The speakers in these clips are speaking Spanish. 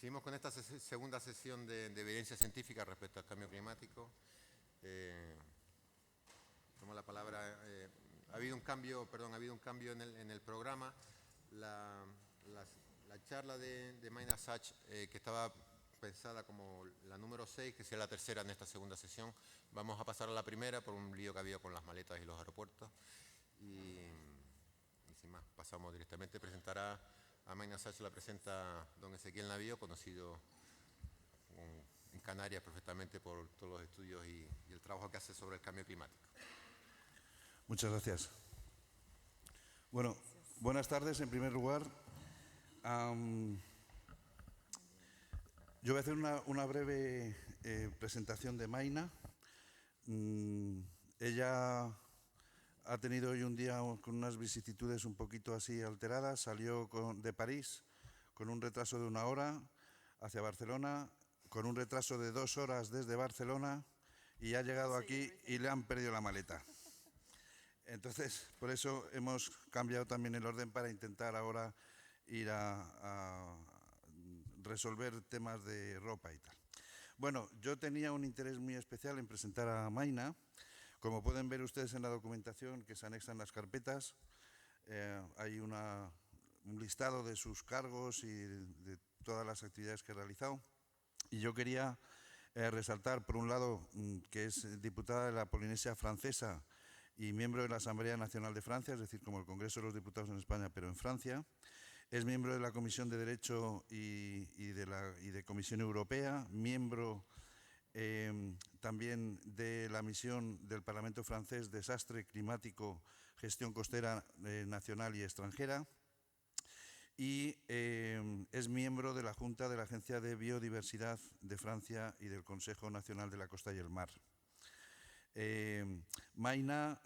Seguimos con esta segunda sesión de evidencia científica respecto al cambio climático. Tomo la palabra. Ha habido un cambio en el programa. La charla de Mayna Sach, que estaba pensada como la número 6, que sería la tercera en esta segunda sesión, vamos a pasar a la primera por un lío que ha habido con las maletas y los aeropuertos. Y sin más, pasamos directamente. Presentará a Mayna Sach, la presenta don Ezequiel Navío, conocido en Canarias perfectamente por todos los estudios y el trabajo que hace sobre el cambio climático. Muchas gracias. Bueno, buenas tardes en primer lugar. Yo voy a hacer una breve presentación de Mayna. Ella ha tenido hoy un día con unas vicisitudes un poquito así alteradas. Salió de París con un retraso de 1 hora hacia Barcelona, con un retraso de 2 horas desde Barcelona, y ha llegado aquí y le han perdido la maleta. Entonces, por eso hemos cambiado también el orden para intentar ahora ir a resolver temas de ropa y tal. Bueno, yo tenía un interés muy especial en presentar a Mayna. Como pueden ver ustedes en la documentación que se anexa en las carpetas, hay un listado de sus cargos y de todas las actividades que ha realizado. Y yo quería resaltar, por un lado, que es diputada de la Polinesia Francesa y miembro de la Asamblea Nacional de Francia, es decir, como el Congreso de los Diputados en España, pero en Francia. Es miembro de la Comisión de Derecho y de Comisión Europea, miembro también de la misión del Parlamento francés Desastre Climático, Gestión Costera Nacional y Extranjera, y es miembro de la Junta de la Agencia de Biodiversidad de Francia y del Consejo Nacional de la Costa y el Mar. Mayna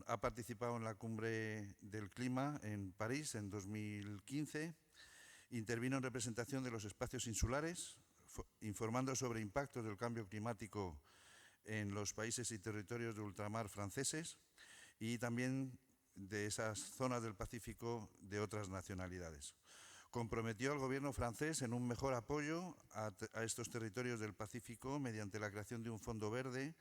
ha participado en la Cumbre del Clima en París en 2015, intervino en representación de los espacios insulares, informando sobre impactos del cambio climático en los países y territorios de ultramar franceses y también de esas zonas del Pacífico de otras nacionalidades. Comprometió al gobierno francés en un mejor apoyo a estos territorios del Pacífico mediante la creación de un fondo verde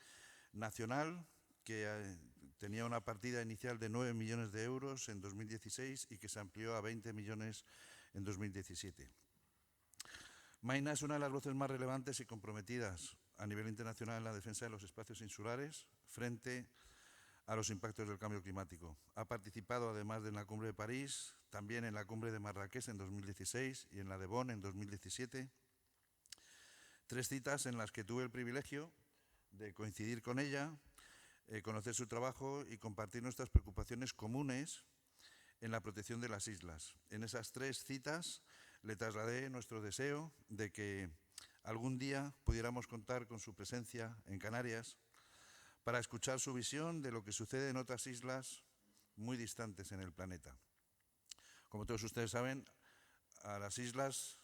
nacional que tenía una partida inicial de 9 millones de euros en 2016 y que se amplió a 20 millones en 2017. Mayna es una de las voces más relevantes y comprometidas a nivel internacional en la defensa de los espacios insulares frente a los impactos del cambio climático. Ha participado, además de en la Cumbre de París, también en la Cumbre de Marrakech en 2016 y en la de Bonn en 2017. 3 citas en las que tuve el privilegio de coincidir con ella, conocer su trabajo y compartir nuestras preocupaciones comunes en la protección de las islas. En esas 3 citas le trasladé nuestro deseo de que algún día pudiéramos contar con su presencia en Canarias para escuchar su visión de lo que sucede en otras islas muy distantes en el planeta. Como todos ustedes saben, a las islas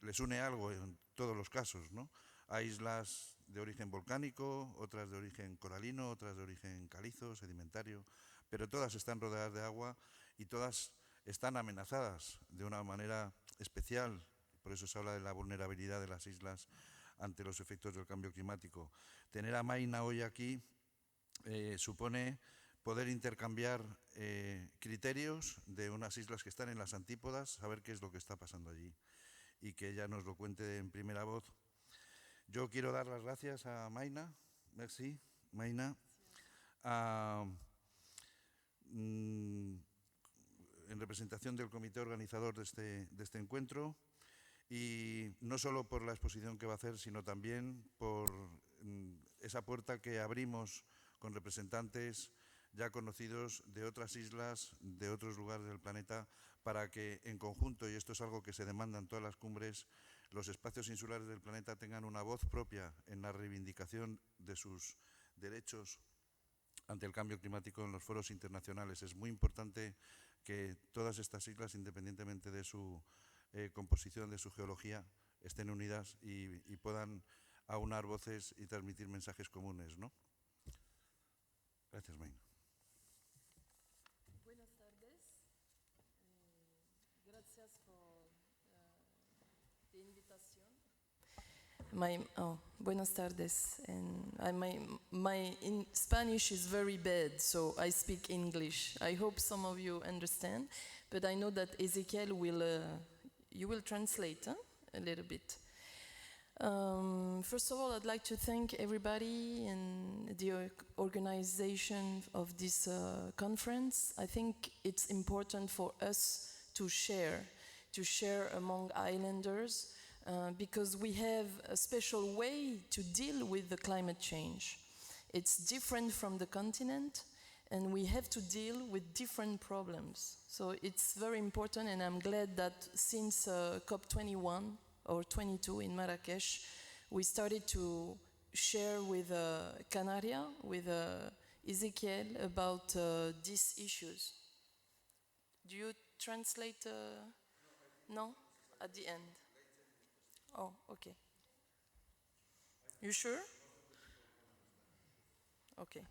les une algo en todos los casos, ¿no? Hay islas de origen volcánico, otras de origen coralino, otras de origen calizo, sedimentario, pero todas están rodeadas de agua y todas están amenazadas de una manera especial. Por eso se habla de la vulnerabilidad de las islas ante los efectos del cambio climático. Tener a Mayna hoy aquí supone poder intercambiar criterios de unas islas que están en las antípodas, saber qué es lo que está pasando allí y que ella nos lo cuente en primera voz. Yo quiero dar las gracias a Mayna, merci, Mayna, en representación del comité organizador de este encuentro, y no solo por la exposición que va a hacer, sino también por esa puerta que abrimos con representantes ya conocidos de otras islas, de otros lugares del planeta, para que en conjunto, y esto es algo que se demanda en todas las cumbres, los espacios insulares del planeta tengan una voz propia en la reivindicación de sus derechos ante el cambio climático en los foros internacionales. Es muy importante que todas estas islas, independientemente de su composición, de su geología, estén unidas y puedan aunar voces y transmitir mensajes comunes, ¿no? Gracias, Mayna. Buenas tardes. Gracias por the Buenas tardes. And my Spanish is very bad, so I speak English. I hope some of you understand, but I know that Ezequiel you will translate a little bit. First of all, I'd like to thank everybody and the organization of this conference. I think it's important for us to share among islanders because we have a special way to deal with the climate change. It's different from the continent, and we have to deal with different problems. So it's very important, and I'm glad that since COP21 or 22 in Marrakesh, we started to share with Canaria, with Ezequiel, about these issues. Do you translate? No? At the end. Oh, okay. You sure? Okay.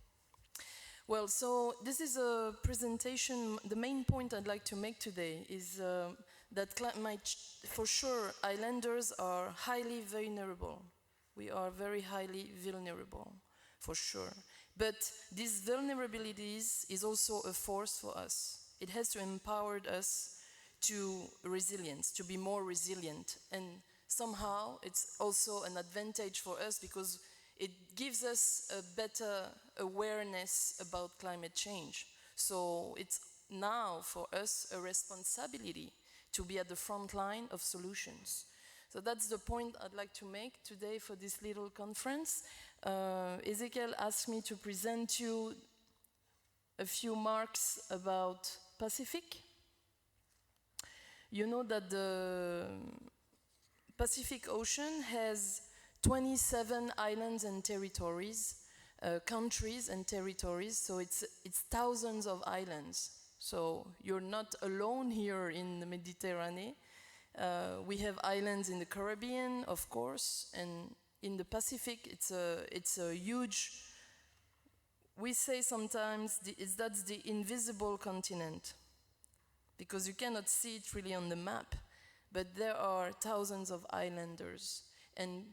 Well, so this is a presentation. The main point I'd like to make today is that for sure, islanders are highly vulnerable. We are very highly vulnerable, for sure. But this vulnerabilities is also a force for us. It has to empower us to resilience, to be more resilient. And somehow it's also an advantage for us because it gives us a better awareness about climate change. So it's now for us a responsibility to be at the front line of solutions. So that's the point I'd like to make today for this little conference. Ezequiel asked me to present you a few marks about Pacific. You know that the Pacific Ocean has 27 islands and territories, countries and territories, so it's thousands of islands. So you're not alone here in the Mediterranean. We have islands in the Caribbean, of course, and in the Pacific, it's a huge. We say sometimes that's the invisible continent, because you cannot see it really on the map, but there are thousands of islanders, and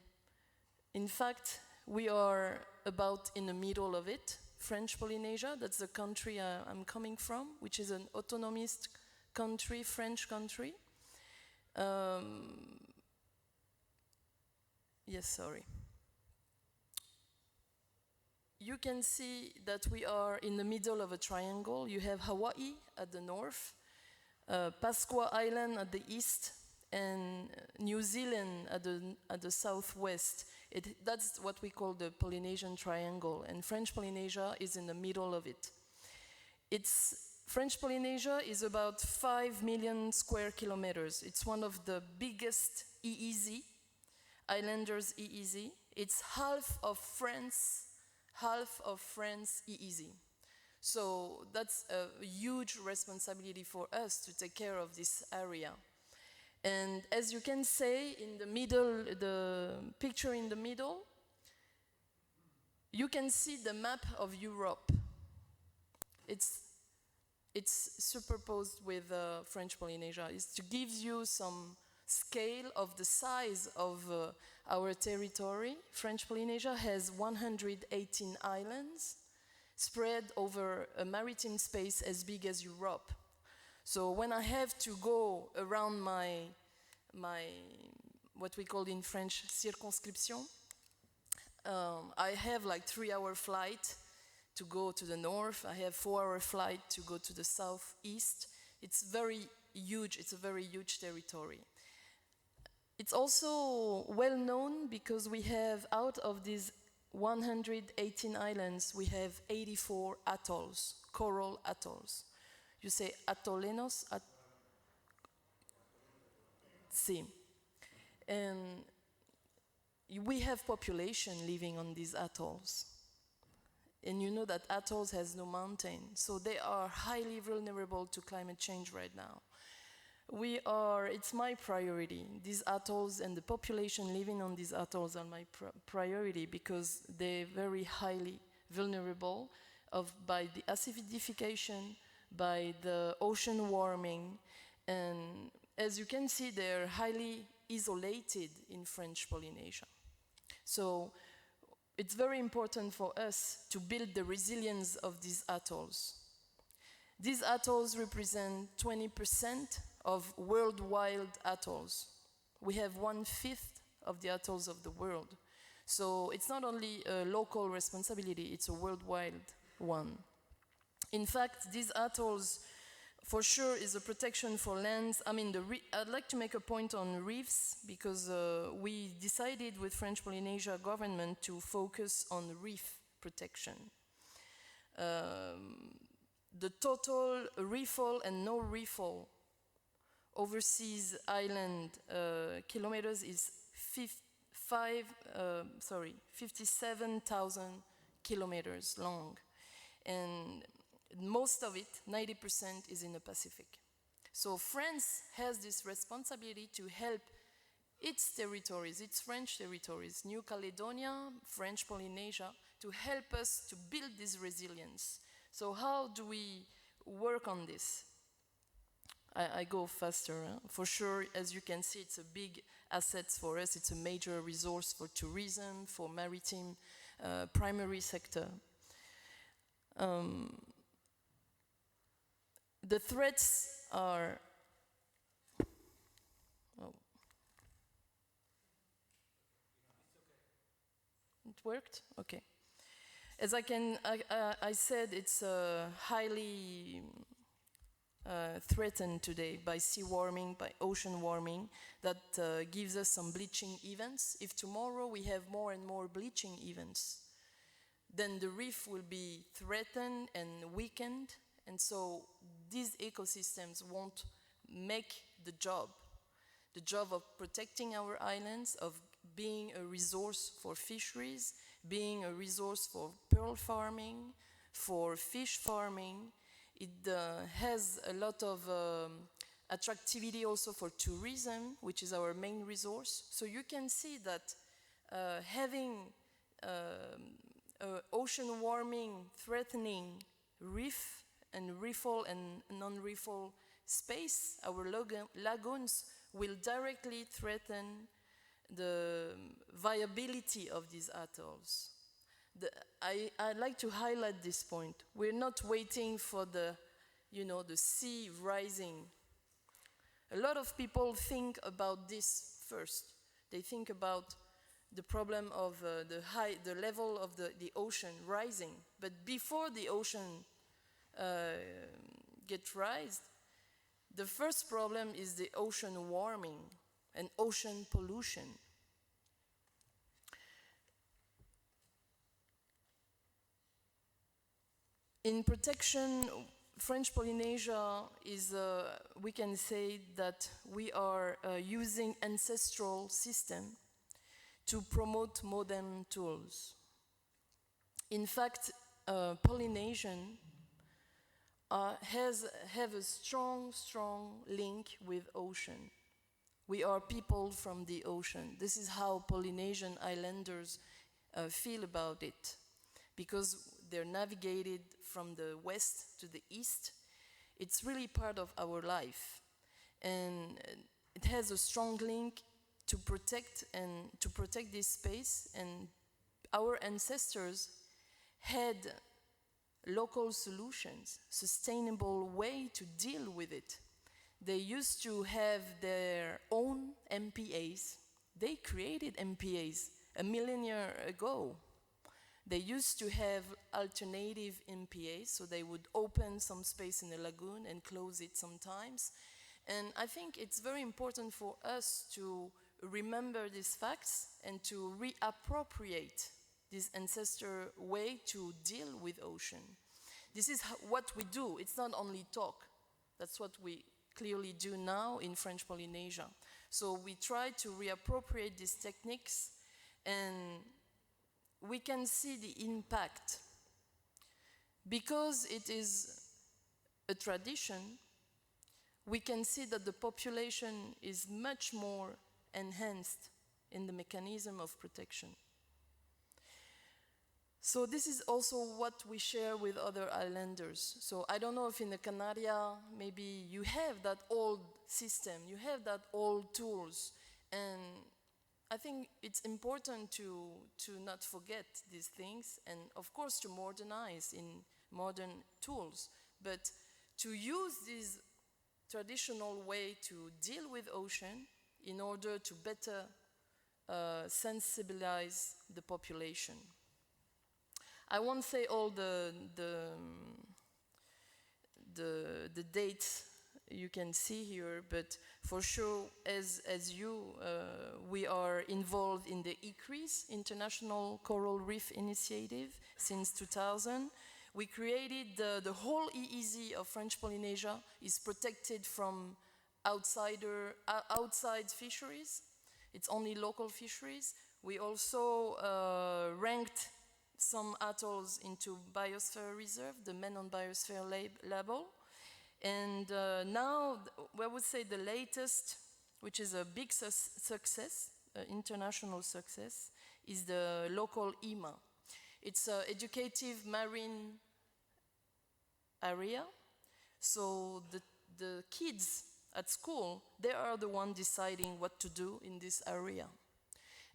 in fact, we are about in the middle of it. French Polynesia, that's the country I'm coming from, which is an autonomist country, French country. Yes, sorry. You can see that we are in the middle of a triangle. You have Hawaii at the north, Pasqua Island at the east, and New Zealand at the southwest. That's what we call the Polynesian Triangle, and French Polynesia is in the middle of it. French Polynesia is about 5 million square kilometers. It's one of the biggest EEZ, islanders EEZ. It's half of France EEZ. So that's a huge responsibility for us to take care of this area. And as you can see in the middle, the picture in the middle, you can see the map of Europe. It's superposed with French Polynesia. It's to give you some scale of the size of our territory. French Polynesia has 118 islands spread over a maritime space as big as Europe. So when I have to go around my what we call in French circonscription, I have like 3-hour flight to go to the north. I have 4-hour flight to go to the southeast. It's very huge. It's a very huge territory. It's also well known because we have, out of these 118 islands, we have 84 atolls, coral atolls. You say atollenos? Sí. And we have population living on these atolls. And you know that atolls has no mountain, so they are highly vulnerable to climate change right now. It's my priority. These atolls and the population living on these atolls are my priority because they're very highly vulnerable by the acidification, by the ocean warming, and as you can see, they're highly isolated in French Polynesia. So it's very important for us to build the resilience of these atolls. These atolls represent 20% of worldwide atolls. We have 1/5 of the atolls of the world. So it's not only a local responsibility, it's a worldwide one. In fact, these atolls, for sure, is a protection for lands. I mean, I'd like to make a point on reefs, because we decided with French Polynesia government to focus on reef protection. The total reefal and no reefal overseas island kilometers is 57,000 kilometers long. And most of it, 90%, is in the Pacific. So France has this responsibility to help its territories, its French territories, New Caledonia, French Polynesia, to help us to build this resilience. So how do we work on this? I go faster. Huh? For sure, as you can see, it's a big asset for us. It's a major resource for tourism, for maritime, primary sector. The threats are... Oh. It worked? Okay. As I said, it's highly threatened today by sea warming, by ocean warming, that gives us some bleaching events. If tomorrow we have more and more bleaching events, then the reef will be threatened and weakened, and so these ecosystems won't make the job of protecting our islands, of being a resource for fisheries, being a resource for pearl farming, for fish farming. It has a lot of attractivity also for tourism, which is our main resource. So you can see that having ocean warming threatening reef and reefal and non-reefal space, our lagoons will directly threaten the viability of these atolls. I'd like to highlight this point. We're not waiting for the sea rising. A lot of people think about this first. They think about the problem of the level of the ocean rising. But before the ocean gets raised, the first problem is the ocean warming and ocean pollution. In protection, French Polynesia is, we can say that we are using ancestral system to promote modern tools. In fact, Polynesian have a strong link with ocean. We are people from the ocean. This is how Polynesian islanders feel about it, because they're navigated from the west to the east. It's really part of our life, and it has a strong link to protect this space. And our ancestors had local solutions, sustainable way to deal with it. They used to have their own MPAs. They created MPAs a millennia ago. They used to have alternative MPAs, so they would open some space in the lagoon and close it sometimes. And I think it's very important for us to remember these facts and to reappropriate this ancestor way to deal with ocean. This is what we do. It's not only talk. That's what we clearly do now in French Polynesia. So we try to reappropriate these techniques, and we can see the impact. Because it is a tradition, we can see that the population is much more enhanced in the mechanism of protection. So this is also what we share with other islanders. So I don't know if in the Canaria, maybe you have that old system, you have that old tools, And I think it's important to not forget these things, and of course to modernize in modern tools, but to use this traditional way to deal with ocean in order to better sensibilize the population. I won't say all the dates you can see here, but for sure, as you, we are involved in the ICRIS, International Coral Reef Initiative, since 2000. We created the whole EEZ of French Polynesia is protected from outside fisheries. It's only local fisheries. We also ranked some atolls into Biosphere Reserve, the Menon Biosphere label. And now, I would say the latest, which is a big success, international success, is the local EMA. It's an educative marine area. So the kids at school, they are the ones deciding what to do in this area.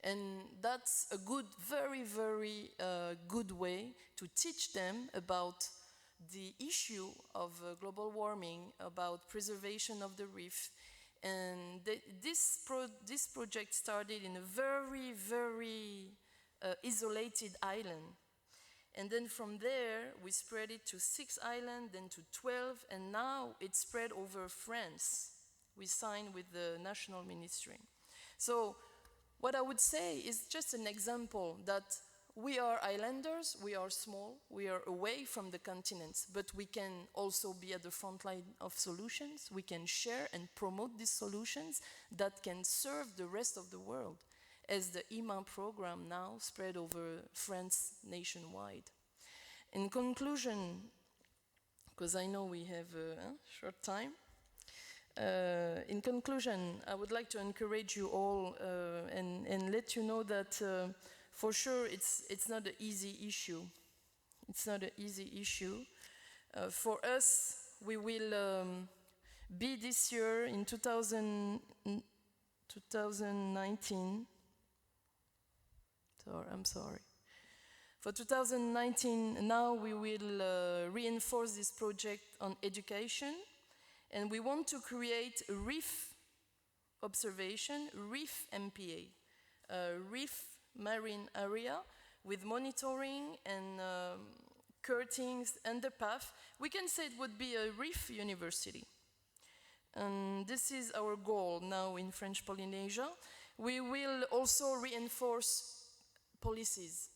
And that's a good, very, very good way to teach them about the issue of global warming, about preservation of the reef. And this project started in a very, very isolated island. And then from there, we spread it to 6 islands, then to 12, and now it's spread over France. We signed with the national ministry. So what I would say is just an example that we are islanders, we are small, we are away from the continents, but we can also be at the front line of solutions. We can share and promote these solutions that can serve the rest of the world, as the EMA program now spread over France nationwide. In conclusion, because I know we have a short time, in conclusion, I would like to encourage you all and let you know that for sure it's not an easy issue. It's not an easy issue. For us, we will be this year in 2019. I'm sorry. For 2019, now we will reinforce this project on education, and we want to create a reef observation, reef MPA, reef marine area with monitoring and curtains and the path. We can say it would be a reef university. And this is our goal now in French Polynesia. We will also reinforce policies,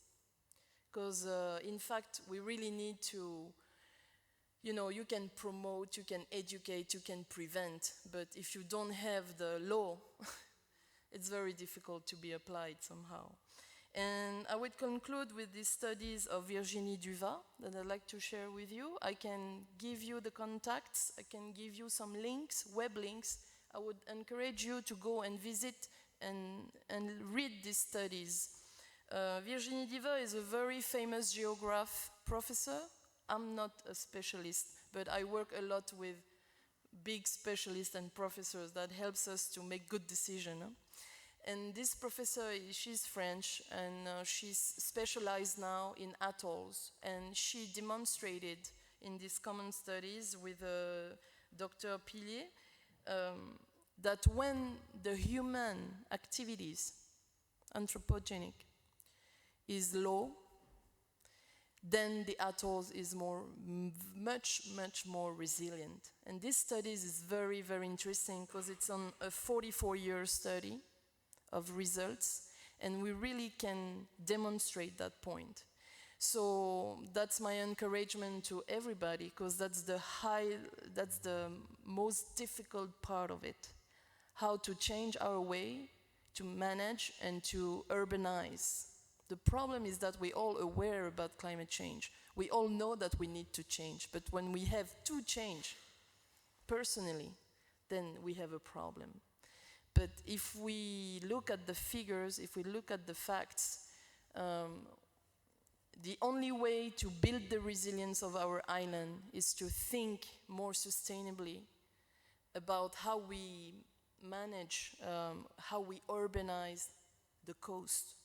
because in fact we really need to, you can promote, you can educate, you can prevent, but if you don't have the law, it's very difficult to be applied somehow. And I would conclude with these studies of Virginie Duvat that I'd like to share with you. I can give you the contacts, I can give you some links, web links. I would encourage you to go and visit and read these studies. Virginie Duvat is a very famous geograph professor. I'm not a specialist, but I work a lot with big specialists and professors that helps us to make good decisions. And this professor, she's French, and she's specialized now in atolls. And she demonstrated in these common studies with Dr. Pilier that when the human activities, anthropogenic, is low, then the atolls is much more resilient. And this study is very, very interesting because it's on a 44-year study of results, and we really can demonstrate that point. So that's my encouragement to everybody, because that's the most difficult part of it. How to change our way to manage and to urbanize. The problem is that we're all aware about climate change. We all know that we need to change, but when we have to change personally, then we have a problem. But if we look at the figures, if we look at the facts, the only way to build the resilience of our island is to think more sustainably about how we manage how we urbanize the coast.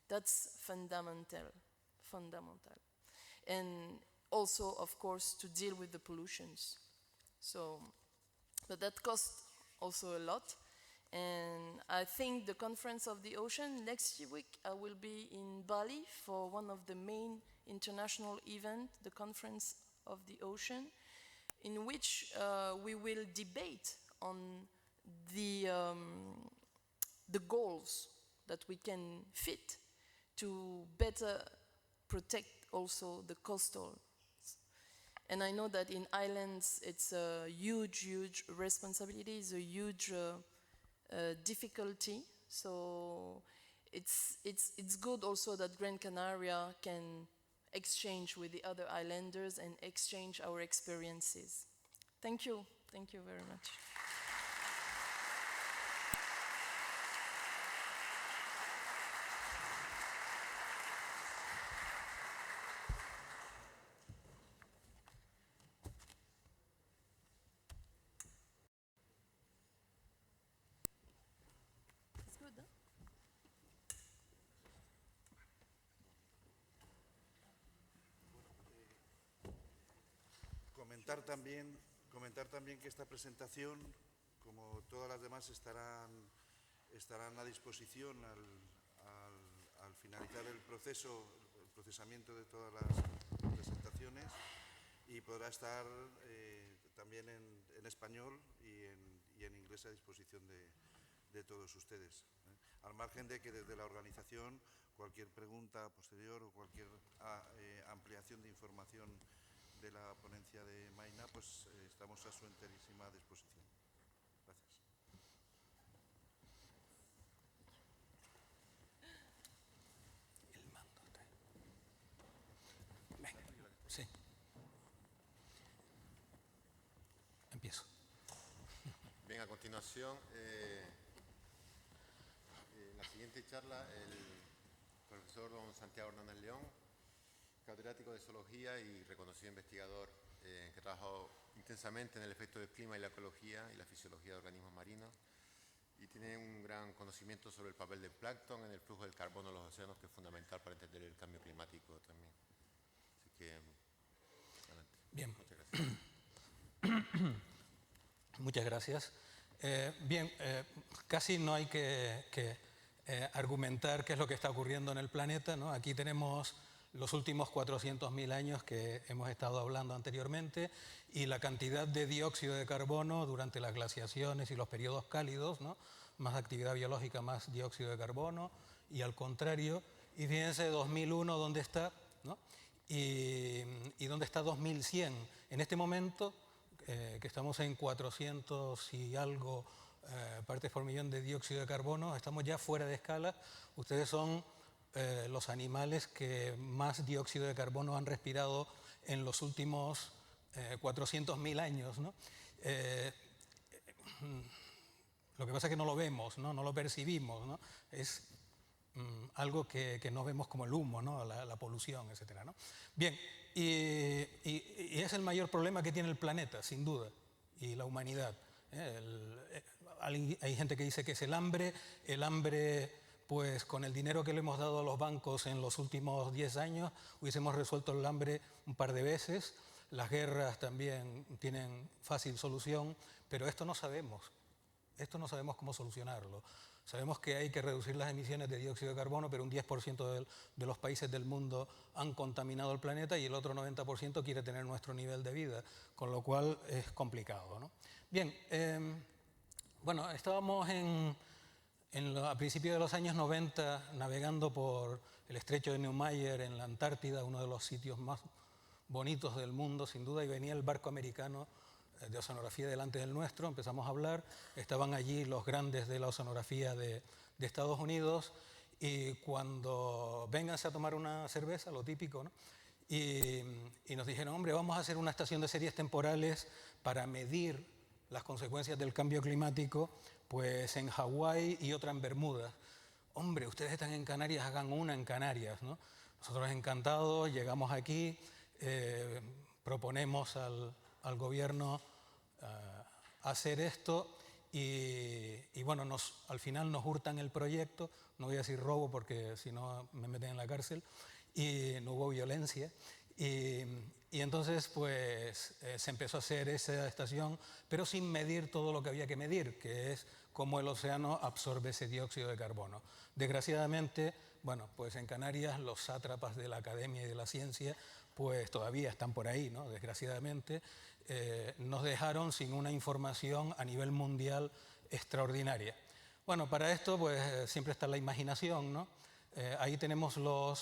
That's fundamental. And also, of course, to deal with the pollutions. So, but that costs also a lot. And I think the Conference of the Ocean, next week I will be in Bali for one of the main international events, the Conference of the Ocean, in which we will debate on the goals that we can fit to better protect also the coastal. And I know that in islands it's a huge responsibility, it's a huge difficulty. So it's good also that Gran Canaria can exchange with the other islanders and exchange our experiences. Thank you very much. It's good, huh? Comentar también que esta presentación, como todas las demás, estarán a disposición al finalizar el procesamiento de todas las presentaciones, y podrá estar también en español y en inglés a disposición de todos ustedes. Al margen de que desde la organización cualquier pregunta posterior o cualquier ampliación de información de la ponencia de Maina, pues estamos a su enterísima disposición. Gracias. El mando está ahí. Venga, sí. Empiezo. Bien, a continuación, en la siguiente charla, el profesor don Santiago Hernández León, catedrático de Zoología y reconocido investigador que ha trabajado intensamente en el efecto del clima y la ecología y la fisiología de organismos marinos, y tiene un gran conocimiento sobre el papel del plancton en el flujo del carbono en los océanos, que es fundamental para entender el cambio climático también. Así que, adelante. Bien. Muchas gracias. Muchas gracias. Casi no hay que argumentar qué es lo que está ocurriendo en el planeta, ¿no? Aquí tenemos los últimos 400.000 años que hemos estado hablando anteriormente, y la cantidad de dióxido de carbono durante las glaciaciones y los periodos cálidos, ¿no? Más actividad biológica, más dióxido de carbono, y al contrario. Y fíjense 2001 dónde está, ¿no? Y dónde está 2100. En este momento, que estamos en 400 y algo partes por millón de dióxido de carbono, estamos ya fuera de escala. Ustedes son los animales que más dióxido de carbono han respirado en los últimos 400.000 años, ¿no? Lo que pasa es que no lo vemos, ¿no? No lo percibimos, ¿no? Es algo que no vemos, como el humo, ¿no? La polución, etcétera, ¿no? Bien, y es el mayor problema que tiene el planeta, sin duda, y la humanidad. Hay gente que dice que es el hambre. Pues con el dinero que le hemos dado a los bancos en los últimos 10 años hubiésemos resuelto el hambre un par de veces. Las guerras también tienen fácil solución, pero esto no sabemos cómo solucionarlo. Sabemos que hay que reducir las emisiones de dióxido de carbono, pero un 10% de los países del mundo han contaminado el planeta y el otro 90% quiere tener nuestro nivel de vida, con lo cual es complicado, ¿no? Bien, bueno, estábamos a principios de los años 90 navegando por el estrecho de Neumayer en la Antártida, uno de los sitios más bonitos del mundo, sin duda, y venía el barco americano de oceanografía delante del nuestro. Empezamos a hablar, estaban allí los grandes de la oceanografía de Estados Unidos, y cuando vénganse a tomar una cerveza, lo típico, ¿no? Y nos dijeron, hombre, vamos a hacer una estación de series temporales para medir las consecuencias del cambio climático, pues en Hawái y otra en Bermudas. Hombre, ustedes están en Canarias, hagan una en Canarias, ¿no? Nosotros encantados, llegamos aquí, proponemos al gobierno hacer esto, y bueno, al final nos hurtan el proyecto, no voy a decir robo porque si no me meten en la cárcel, y no hubo violencia. Y entonces pues se empezó a hacer esa estación, pero sin medir todo lo que había que medir, que es cómo el océano absorbe ese dióxido de carbono. Desgraciadamente, bueno, pues en Canarias los sátrapas de la academia y de la ciencia pues todavía están por ahí, ¿no? Desgraciadamente, nos dejaron sin una información a nivel mundial extraordinaria. Bueno, para esto pues siempre está la imaginación, ¿no? Ahí tenemos lo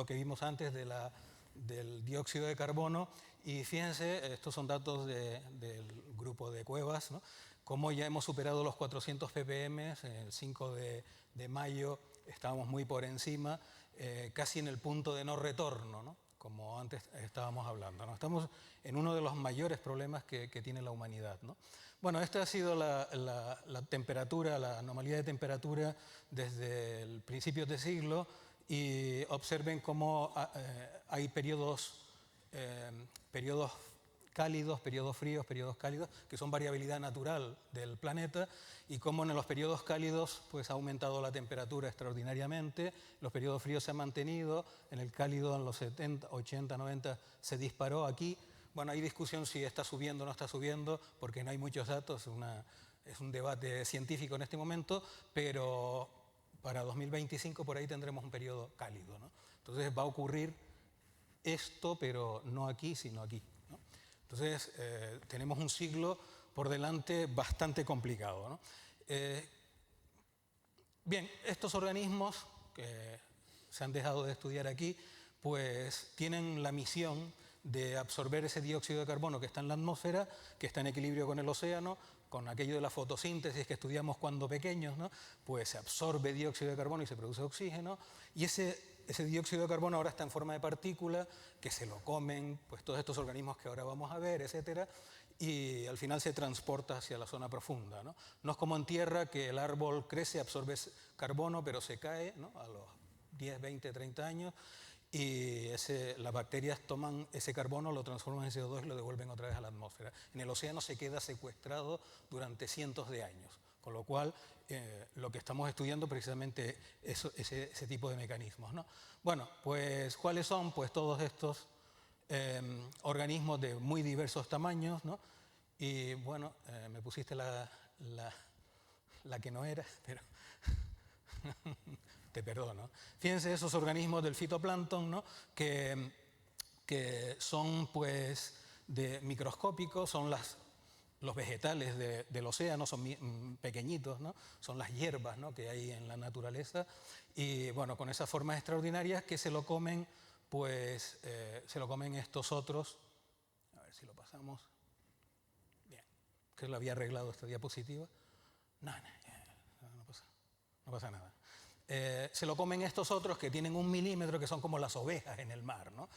que vimos antes del dióxido de carbono y fíjense, estos son datos del grupo de Cuevas, ¿no? Como ya hemos superado los 400 ppm, el 5 de mayo estábamos muy por encima, casi en el punto de no retorno, ¿no? Como antes estábamos hablando, ¿no? Estamos en uno de los mayores problemas que tiene la humanidad, ¿no? Bueno, esta ha sido la temperatura, la anomalía de temperatura desde el principio de siglo y observen cómo hay periodos cálidos, periodos fríos, periodos cálidos, que son variabilidad natural del planeta, y cómo en los periodos cálidos pues, ha aumentado la temperatura extraordinariamente, los periodos fríos se han mantenido, en el cálido en los 70, 80, 90 se disparó aquí. Bueno, hay discusión si está subiendo o no está subiendo, porque no hay muchos datos, es un debate científico en este momento, pero para 2025 por ahí tendremos un periodo cálido, ¿no? Entonces va a ocurrir esto, pero no aquí, sino aquí, ¿no? Entonces tenemos un siglo por delante bastante complicado, ¿no? Bien, estos organismos que se han dejado de estudiar aquí, pues tienen la misión de absorber ese dióxido de carbono que está en la atmósfera, que está en equilibrio con el océano, con aquello de la fotosíntesis que estudiamos cuando pequeños, ¿no? Pues se absorbe dióxido de carbono y se produce oxígeno, y ese dióxido de carbono ahora está en forma de partícula, que se lo comen pues, todos estos organismos que ahora vamos a ver, etcétera, y al final se transporta hacia la zona profunda, ¿no? No es como en tierra, que el árbol crece, absorbe carbono, pero se cae, ¿no? A los 10, 20, 30 años, y las bacterias toman ese carbono, lo transforman en CO2 y lo devuelven otra vez a la atmósfera. En el océano se queda secuestrado durante cientos de años, con lo cual lo que estamos estudiando precisamente es ese tipo de mecanismos, ¿no? Bueno, pues ¿cuáles son? Pues todos estos organismos de muy diversos tamaños, ¿no? Y bueno, me pusiste la que no era, pero te perdono. Fíjense esos organismos del fitoplancton, ¿no? que son pues microscópicos, son los vegetales del océano, son pequeñitos, ¿no? Son las hierbas, ¿no? Que hay en la naturaleza, y bueno, con esas formas extraordinarias que se lo comen, pues se lo comen estos otros. A ver si lo pasamos. Bien, que lo había arreglado esta diapositiva. No pasa nada. Se lo comen estos otros que tienen 1 milímetro, que son como las ovejas en el mar, ¿no?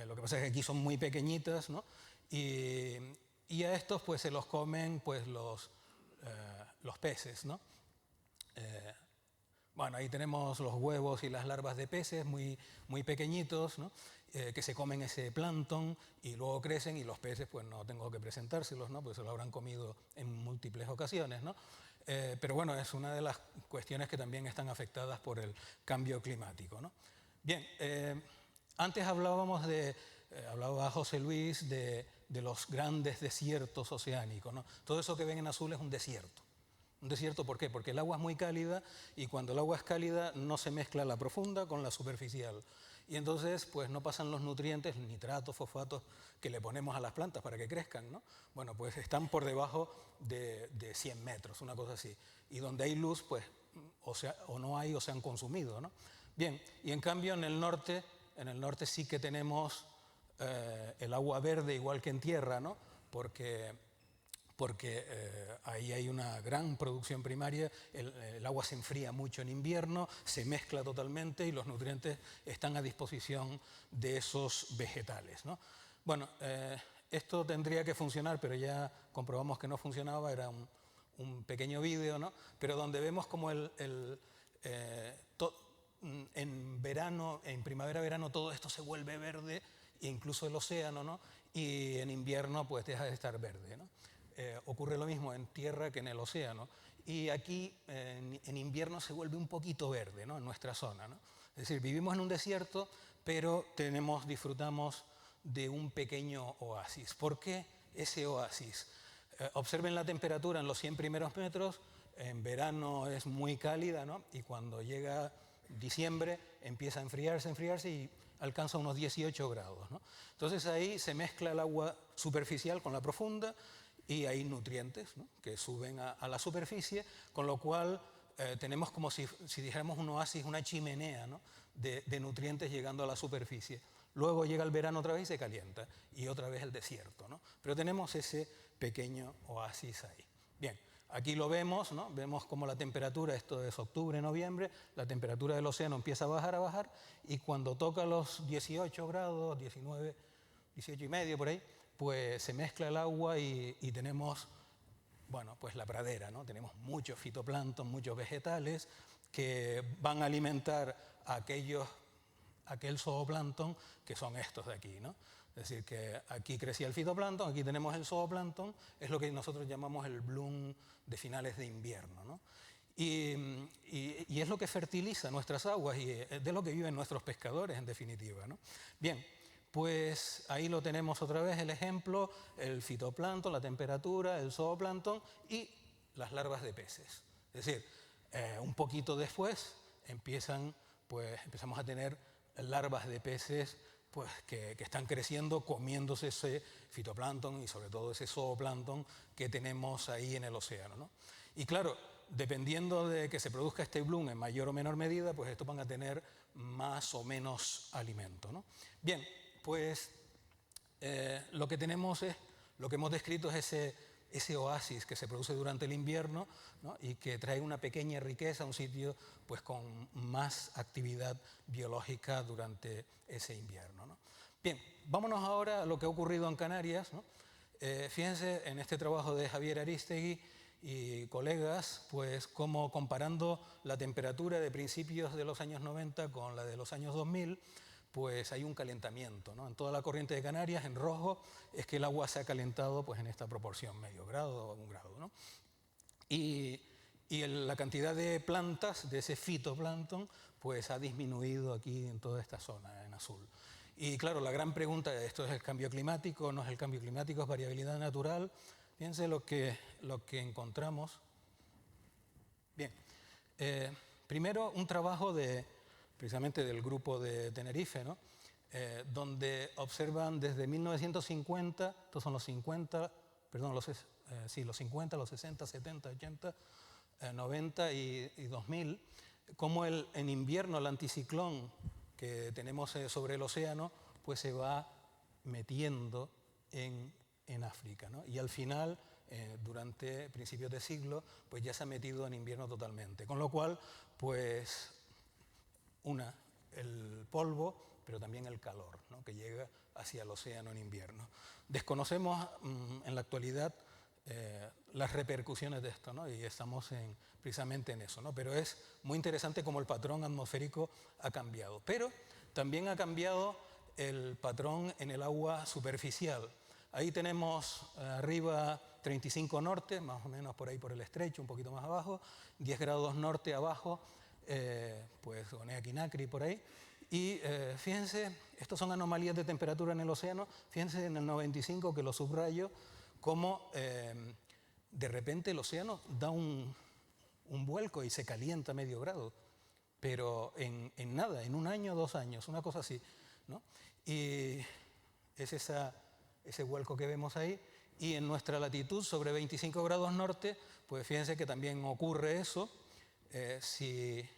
Lo que pasa es que aquí son muy pequeñitas, ¿no? Y a estos pues se los comen pues los peces, ¿no? Bueno, ahí tenemos los huevos y las larvas de peces muy, muy pequeñitos, ¿no? Que se comen ese plancton y luego crecen, y los peces pues no tengo que presentárselos, ¿no? Pues se lo habrán comido en múltiples ocasiones, ¿no? Pero bueno, es una de las cuestiones que también están afectadas por el cambio climático, ¿no? Bien, antes hablaba José Luis de los grandes desiertos oceánicos, ¿no? Todo eso que ven en azul es un desierto. ¿Un desierto por qué? Porque el agua es muy cálida, y cuando el agua es cálida no se mezcla la profunda con la superficial. Y entonces pues no pasan los nutrientes, nitratos, fosfatos, que le ponemos a las plantas para que crezcan, ¿no? Bueno, pues están por debajo de 100 metros, una cosa así. Y donde hay luz, pues o no hay o se han consumido, ¿no? Bien, y en cambio en el norte sí que tenemos el agua verde igual que en tierra, ¿no? Porque ahí hay una gran producción primaria, el agua se enfría mucho en invierno, se mezcla totalmente y los nutrientes están a disposición de esos vegetales, ¿no? Bueno, esto tendría que funcionar, pero ya comprobamos que no funcionaba, era un pequeño vídeo, ¿no? Pero donde vemos como en verano, en primavera-verano, todo esto se vuelve verde, incluso el océano, ¿no? Y en invierno pues deja de estar verde, ¿no? ocurre lo mismo en tierra que en el océano. Y aquí en invierno se vuelve un poquito verde, ¿no? En nuestra zona, ¿no? Es decir, vivimos en un desierto, pero disfrutamos de un pequeño oasis. ¿Por qué ese oasis? Observen la temperatura en los 100 primeros metros. En verano es muy cálida, ¿no? Y cuando llega diciembre empieza a enfriarse y alcanza unos 18 grados, ¿no? Entonces ahí se mezcla el agua superficial con la profunda y hay nutrientes, ¿no? Que suben a la superficie, con lo cual tenemos como si dijéramos un oasis, una chimenea, ¿no? de nutrientes llegando a la superficie. Luego llega el verano otra vez y se calienta, y otra vez el desierto, ¿no? Pero tenemos ese pequeño oasis ahí. Bien, aquí lo vemos, ¿no? Vemos como la temperatura, esto es octubre, noviembre, la temperatura del océano empieza a bajar, y cuando toca los 18 grados, 19, 18 y medio por ahí, pues se mezcla el agua y tenemos, bueno, pues la pradera, ¿no? Tenemos muchos fitoplancton, muchos vegetales que van a alimentar a aquel zooplancton que son estos de aquí, ¿no? Es decir, que aquí crecía el fitoplancton, aquí tenemos el zooplancton, es lo que nosotros llamamos el bloom de finales de invierno, ¿no? Y es lo que fertiliza nuestras aguas y es de lo que viven nuestros pescadores, en definitiva, ¿no? Bien, pues ahí lo tenemos otra vez el ejemplo, el fitoplancton, la temperatura, el zooplancton y las larvas de peces. Es decir, un poquito después empezamos a tener larvas de peces pues, que están creciendo, comiéndose ese fitoplancton y sobre todo ese zooplancton que tenemos ahí en el océano, ¿no? Y claro, dependiendo de que se produzca este bloom en mayor o menor medida, pues estos van a tener más o menos alimento, ¿no? Bien, pues lo que hemos descrito es ese oasis que se produce durante el invierno, ¿no? Y que trae una pequeña riqueza, un sitio pues, con más actividad biológica durante ese invierno, ¿no? Bien, vámonos ahora a lo que ha ocurrido en Canarias, ¿no? Fíjense en este trabajo de Javier Aristegui y colegas, pues como comparando la temperatura de principios de los años 90 con la de los años 2000, pues hay un calentamiento, ¿no? En toda la corriente de Canarias, en rojo, es que el agua se ha calentado pues, en esta proporción, medio grado o 1 grado, ¿no? Y la cantidad de plantas, de ese fitoplancton, pues ha disminuido aquí en toda esta zona, en azul. Y claro, la gran pregunta, ¿esto es el cambio climático? ¿No es el cambio climático? ¿Es variabilidad natural? Fíjense lo que encontramos. Bien, primero un trabajo precisamente del grupo de Tenerife, ¿no? Donde observan desde 1950, estos son los 50, perdón, los 50, los 60, 70, 80, 90 y 2000, cómo en invierno el anticiclón que tenemos sobre el océano pues se va metiendo en África, ¿no? Y al final, durante principios de siglo, pues ya se ha metido en invierno totalmente. Con lo cual, pues el polvo, pero también el calor, ¿no? Que llega hacia el océano en invierno. Desconocemos en la actualidad las repercusiones de esto, ¿no? Y estamos precisamente en eso, ¿no? Pero es muy interesante cómo el patrón atmosférico ha cambiado. Pero también ha cambiado el patrón en el agua superficial. Ahí tenemos arriba 35 norte, más o menos por ahí por el estrecho, un poquito más abajo, 10 grados norte abajo, pues Guinea-Conakry por ahí. Y fíjense, estas son anomalías de temperatura en el océano. Fíjense en el 95, que lo subrayo, cómo de repente el océano da un vuelco y se calienta medio grado. Pero en nada, en 1 año, 2 años, una cosa así, ¿no? Y es ese vuelco que vemos ahí. Y en nuestra latitud, sobre 25 grados norte, pues fíjense que también ocurre eso. Si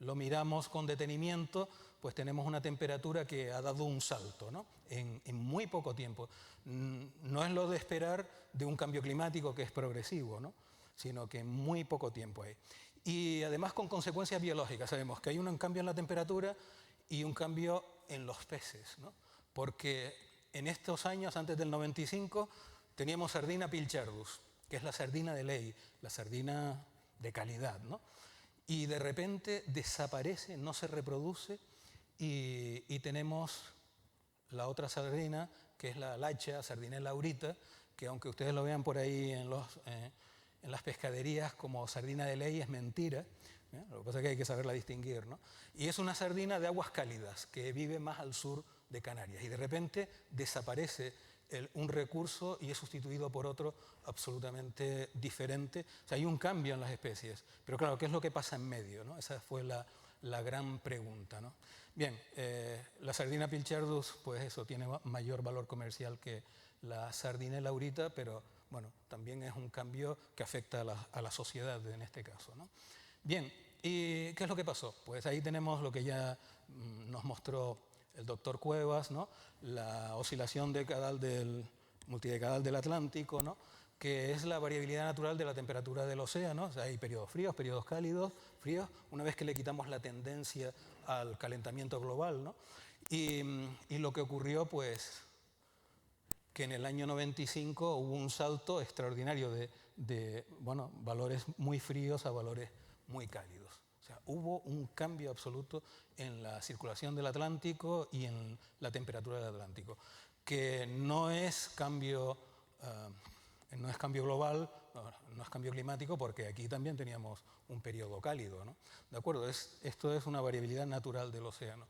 lo miramos con detenimiento, pues tenemos una temperatura que ha dado un salto, ¿no? En muy poco tiempo. No es lo de esperar de un cambio climático que es progresivo, ¿no? Sino que en muy poco tiempo hay. Y además con consecuencias biológicas. Sabemos que hay un cambio en la temperatura y un cambio en los peces, ¿no? Porque en estos años, antes del 95, teníamos sardina pilchardus, que es la sardina de ley, la sardina de calidad, ¿no? Y de repente desaparece, no se reproduce y tenemos la otra sardina, que es la lacha, Sardinella aurita, que aunque ustedes lo vean por ahí en las pescaderías como sardina de ley, es mentira. Lo que pasa es que hay que saberla distinguir, ¿no? Y es una sardina de aguas cálidas que vive más al sur de Canarias y de repente desaparece un recurso y es sustituido por otro absolutamente diferente. O sea, hay un cambio en las especies, pero claro, ¿qué es lo que pasa en medio, ¿no? Esa fue la gran pregunta, ¿no? Bien, la sardina pilchardus, pues eso, tiene mayor valor comercial que la sardina laurita, pero bueno, también es un cambio que afecta a la sociedad en este caso, ¿no? Bien, ¿y qué es lo que pasó? Pues ahí tenemos lo que ya nos mostró el doctor Cuevas, ¿no? La oscilación multidecadal del Atlántico, ¿no? Que es la variabilidad natural de la temperatura del océano. O sea, hay periodos fríos, periodos cálidos, fríos, una vez que le quitamos la tendencia al calentamiento global, ¿no? Y lo que ocurrió, pues, que en el año 95 hubo un salto extraordinario de valores muy fríos a valores muy cálidos. O sea, hubo un cambio absoluto en la circulación del Atlántico y en la temperatura del Atlántico, que no es cambio global, no es cambio climático, porque aquí también teníamos un periodo cálido, ¿no? ¿De acuerdo? Esto es una variabilidad natural del océano.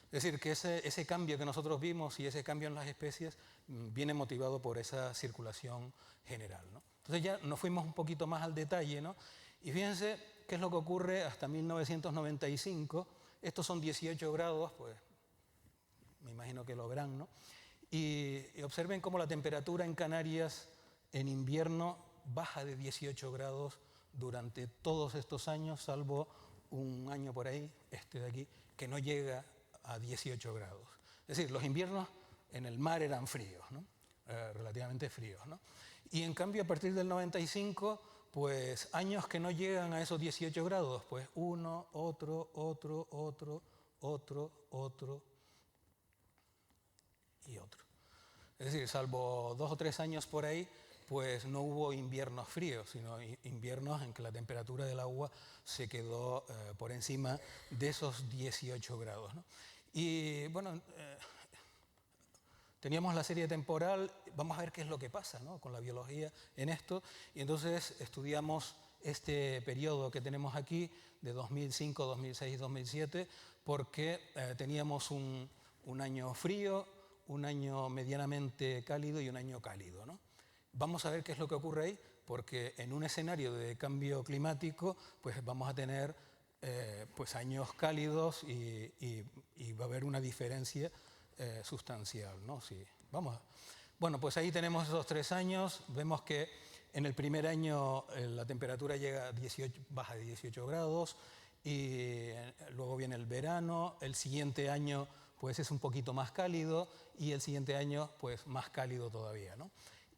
Es decir, que ese cambio que nosotros vimos y ese cambio en las especies viene motivado por esa circulación general, ¿no? Entonces ya nos fuimos un poquito más al detalle, ¿no? Y fíjense qué es lo que ocurre hasta 1995. Estos son 18 grados, pues me imagino que lo verán, ¿no? Y observen cómo la temperatura en Canarias en invierno baja de 18 grados durante todos estos años, salvo un año por ahí, este de aquí, que no llega a 18 grados. Es decir, los inviernos en el mar eran fríos, ¿no? Relativamente fríos, ¿no? Y en cambio, a partir del 95, pues años que no llegan a esos 18 grados, pues uno, otro y otro. Es decir, salvo 2 o 3 años por ahí, pues no hubo inviernos fríos, sino inviernos en que la temperatura del agua se quedó por encima de esos 18 grados, ¿no? Y bueno, teníamos la serie temporal, vamos a ver qué es lo que pasa, ¿no?, con la biología en esto, y entonces estudiamos este periodo que tenemos aquí de 2005, 2006 y 2007, porque teníamos un año frío, un año medianamente cálido y un año cálido, ¿no? Vamos a ver qué es lo que ocurre ahí, porque en un escenario de cambio climático, pues vamos a tener pues años cálidos y va a haber una diferencia sustancial, ¿no? Sí, vamos. Bueno, pues ahí tenemos esos 3 años. Vemos que en el primer año la temperatura baja de 18 grados y luego viene el verano. El siguiente año pues es un poquito más cálido y el siguiente año pues más cálido todavía, ¿no?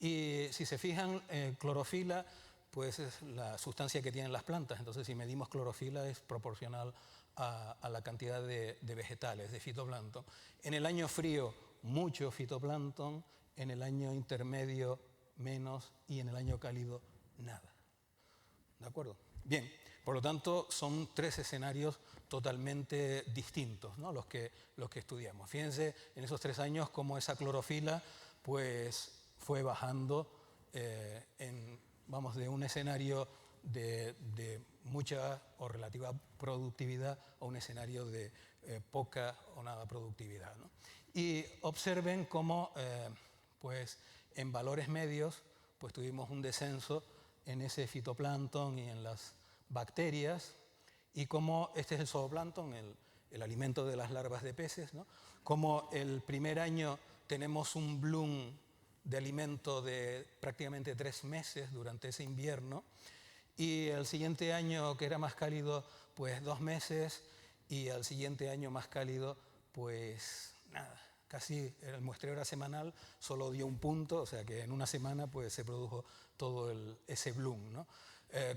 Y si se fijan, clorofila pues es la sustancia que tienen las plantas. Entonces, si medimos clorofila es proporcional a la cantidad de vegetales, de fitoplancton. En el año frío, mucho fitoplancton, en el año intermedio, menos, y en el año cálido, nada. ¿De acuerdo? Bien, por lo tanto, son 3 escenarios totalmente distintos, ¿no?, los que estudiamos. Fíjense en esos 3 años cómo esa clorofila pues, fue bajando de un escenario de mucha o relativa productividad a un escenario de poca o nada productividad, ¿no? Y observen cómo pues, en valores medios pues, tuvimos un descenso en ese fitoplancton y en las bacterias, y cómo este es el zooplancton, el alimento de las larvas de peces, ¿no? Como el primer año tenemos un bloom de alimento de prácticamente 3 meses durante ese invierno, y el siguiente año, que era más cálido, pues 2 meses, y al siguiente año más cálido, pues nada, casi el muestreo era semanal, solo dio un punto, o sea que en una semana pues se produjo todo ese bloom, ¿no?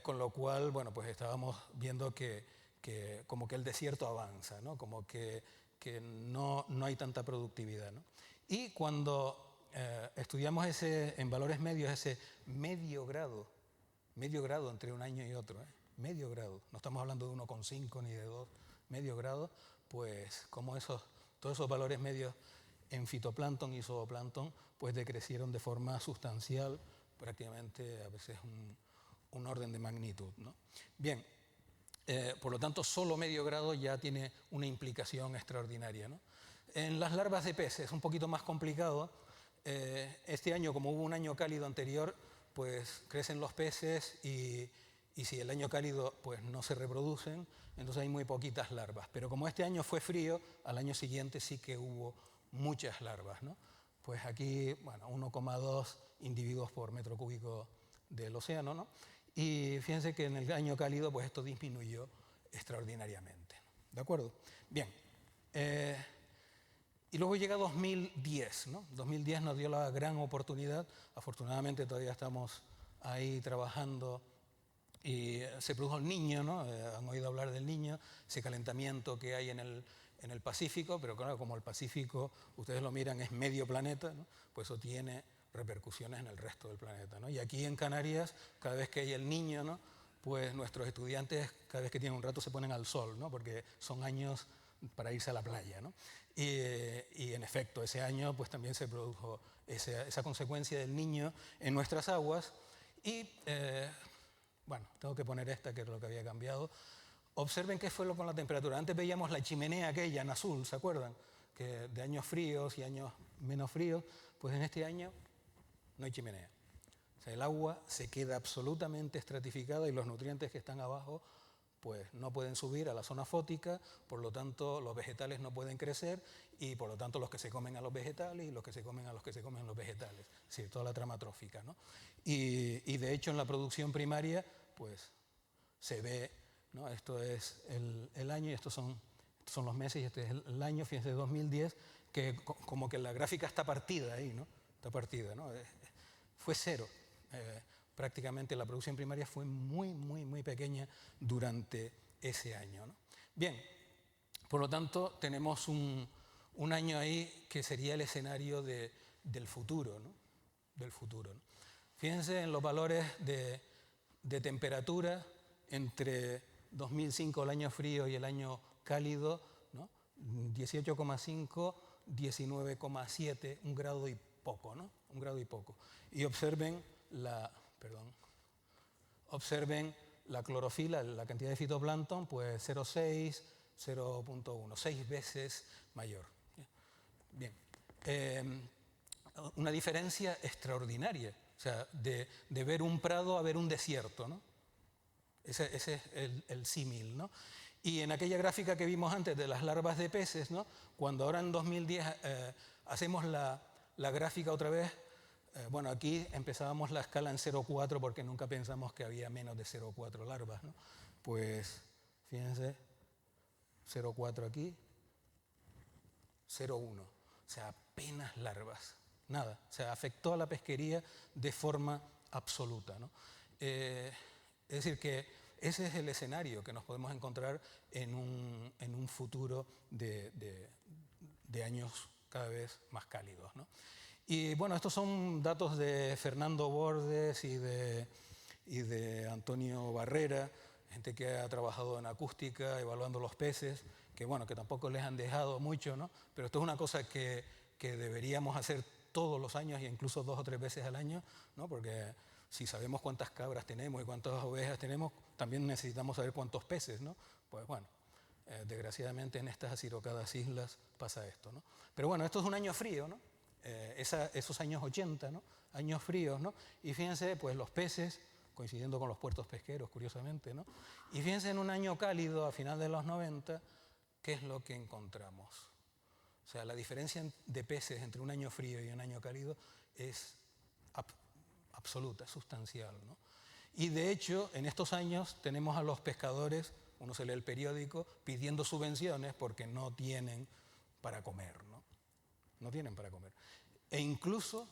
Con lo cual, bueno, pues estábamos viendo que como que el desierto avanza, ¿no? Como que no hay tanta productividad, ¿no? Y cuando estudiamos en valores medios, ese medio grado entre un año y otro, medio grado, no estamos hablando de 1,5 ni de 2, medio grado, pues como todos esos valores medios en fitoplancton y zooplancton pues decrecieron de forma sustancial, prácticamente a veces un orden de magnitud, ¿no? Bien, por lo tanto solo medio grado ya tiene una implicación extraordinaria, ¿no? En las larvas de peces es un poquito más complicado. Este año, como hubo un año cálido anterior, pues crecen los peces y si el año cálido pues no se reproducen, entonces hay muy poquitas larvas. Pero como este año fue frío, al año siguiente sí que hubo muchas larvas, ¿no? Pues aquí, bueno, 1,2 individuos por metro cúbico del océano, ¿no? Y fíjense que en el año cálido pues esto disminuyó extraordinariamente, ¿de acuerdo? Bien, y luego llega 2010, ¿no? 2010 nos dio la gran oportunidad, afortunadamente todavía estamos ahí trabajando y se produjo el Niño, ¿no? Han oído hablar del Niño, ese calentamiento que hay en el Pacífico, pero claro, como el Pacífico, ustedes lo miran, es medio planeta, ¿no? Pues eso tiene repercusiones en el resto del planeta, ¿no? Y aquí en Canarias, cada vez que hay el Niño, ¿no? Pues nuestros estudiantes, cada vez que tienen un rato, se ponen al sol, ¿no? Porque son años para irse a la playa, ¿no? Y en efecto, ese año pues también se produjo esa consecuencia del Niño en nuestras aguas. Y bueno, tengo que poner esta, que es lo que había cambiado. Observen qué fue lo con la temperatura. Antes veíamos la chimenea aquella en azul, ¿se acuerdan? Que de años fríos y años menos fríos, pues en este año no hay chimenea. O sea, el agua se queda absolutamente estratificada y los nutrientes que están abajo pues no pueden subir a la zona fótica, por lo tanto los vegetales no pueden crecer y por lo tanto los que se comen a los vegetales y los que se comen a los que se comen los vegetales, es decir, toda la trama trófica, ¿no? Y de hecho en la producción primaria pues se ve, ¿no? Esto es el año y estos son los meses y este es el año, fíjense, 2010, que como que la gráfica está partida ahí, ¿no? Está partida, ¿no? Fue cero. Prácticamente la producción primaria fue muy pequeña durante ese año, ¿no? Bien, por lo tanto tenemos un año ahí que sería el escenario del futuro, ¿no? Del futuro, ¿no? Fíjense en los valores de temperatura entre 2005, el año frío, y el año cálido, ¿no? 18,5, 19,7, un grado y poco, ¿no? Un grado y poco. Y observen observen la clorofila, la cantidad de fitoplancton, pues 0,6, 0,1, 6 veces mayor. Bien, una diferencia extraordinaria, o sea, de ver un prado a ver un desierto, ¿no? Ese es el símil, ¿no? Y en aquella gráfica que vimos antes de las larvas de peces, ¿no? Cuando ahora en 2010 hacemos la gráfica otra vez, bueno, aquí empezábamos la escala en 0,4 porque nunca pensamos que había menos de 0,4 larvas, ¿no? Pues fíjense, 0,4 aquí, 0,1, o sea, apenas larvas, nada, o sea, afectó a la pesquería de forma absoluta, ¿no? Es decir, que ese es el escenario que nos podemos encontrar en un futuro de años cada vez más cálidos, ¿no? Y bueno, estos son datos de Fernando Bordes y de Antonio Barrera, gente que ha trabajado en acústica, evaluando los peces, que bueno, que tampoco les han dejado mucho, ¿no? Pero esto es una cosa que deberíamos hacer todos los años e incluso 2 o 3 veces al año, ¿no? Porque si sabemos cuántas cabras tenemos y cuántas ovejas tenemos, también necesitamos saber cuántos peces, ¿no? Pues bueno, desgraciadamente en estas asirocadas islas pasa esto, ¿no? Pero bueno, esto es un año frío, ¿no? Esos años 80, ¿no? Años fríos, ¿no? Y fíjense, pues los peces, coincidiendo con los puertos pesqueros, curiosamente, ¿no? Y fíjense en un año cálido, a final de los 90, ¿qué es lo que encontramos? O sea, la diferencia de peces entre un año frío y un año cálido es absoluta, sustancial, ¿no? Y de hecho, en estos años tenemos a los pescadores, uno se lee el periódico, pidiendo subvenciones porque no tienen para comer, ¿no? No tienen para comer. E incluso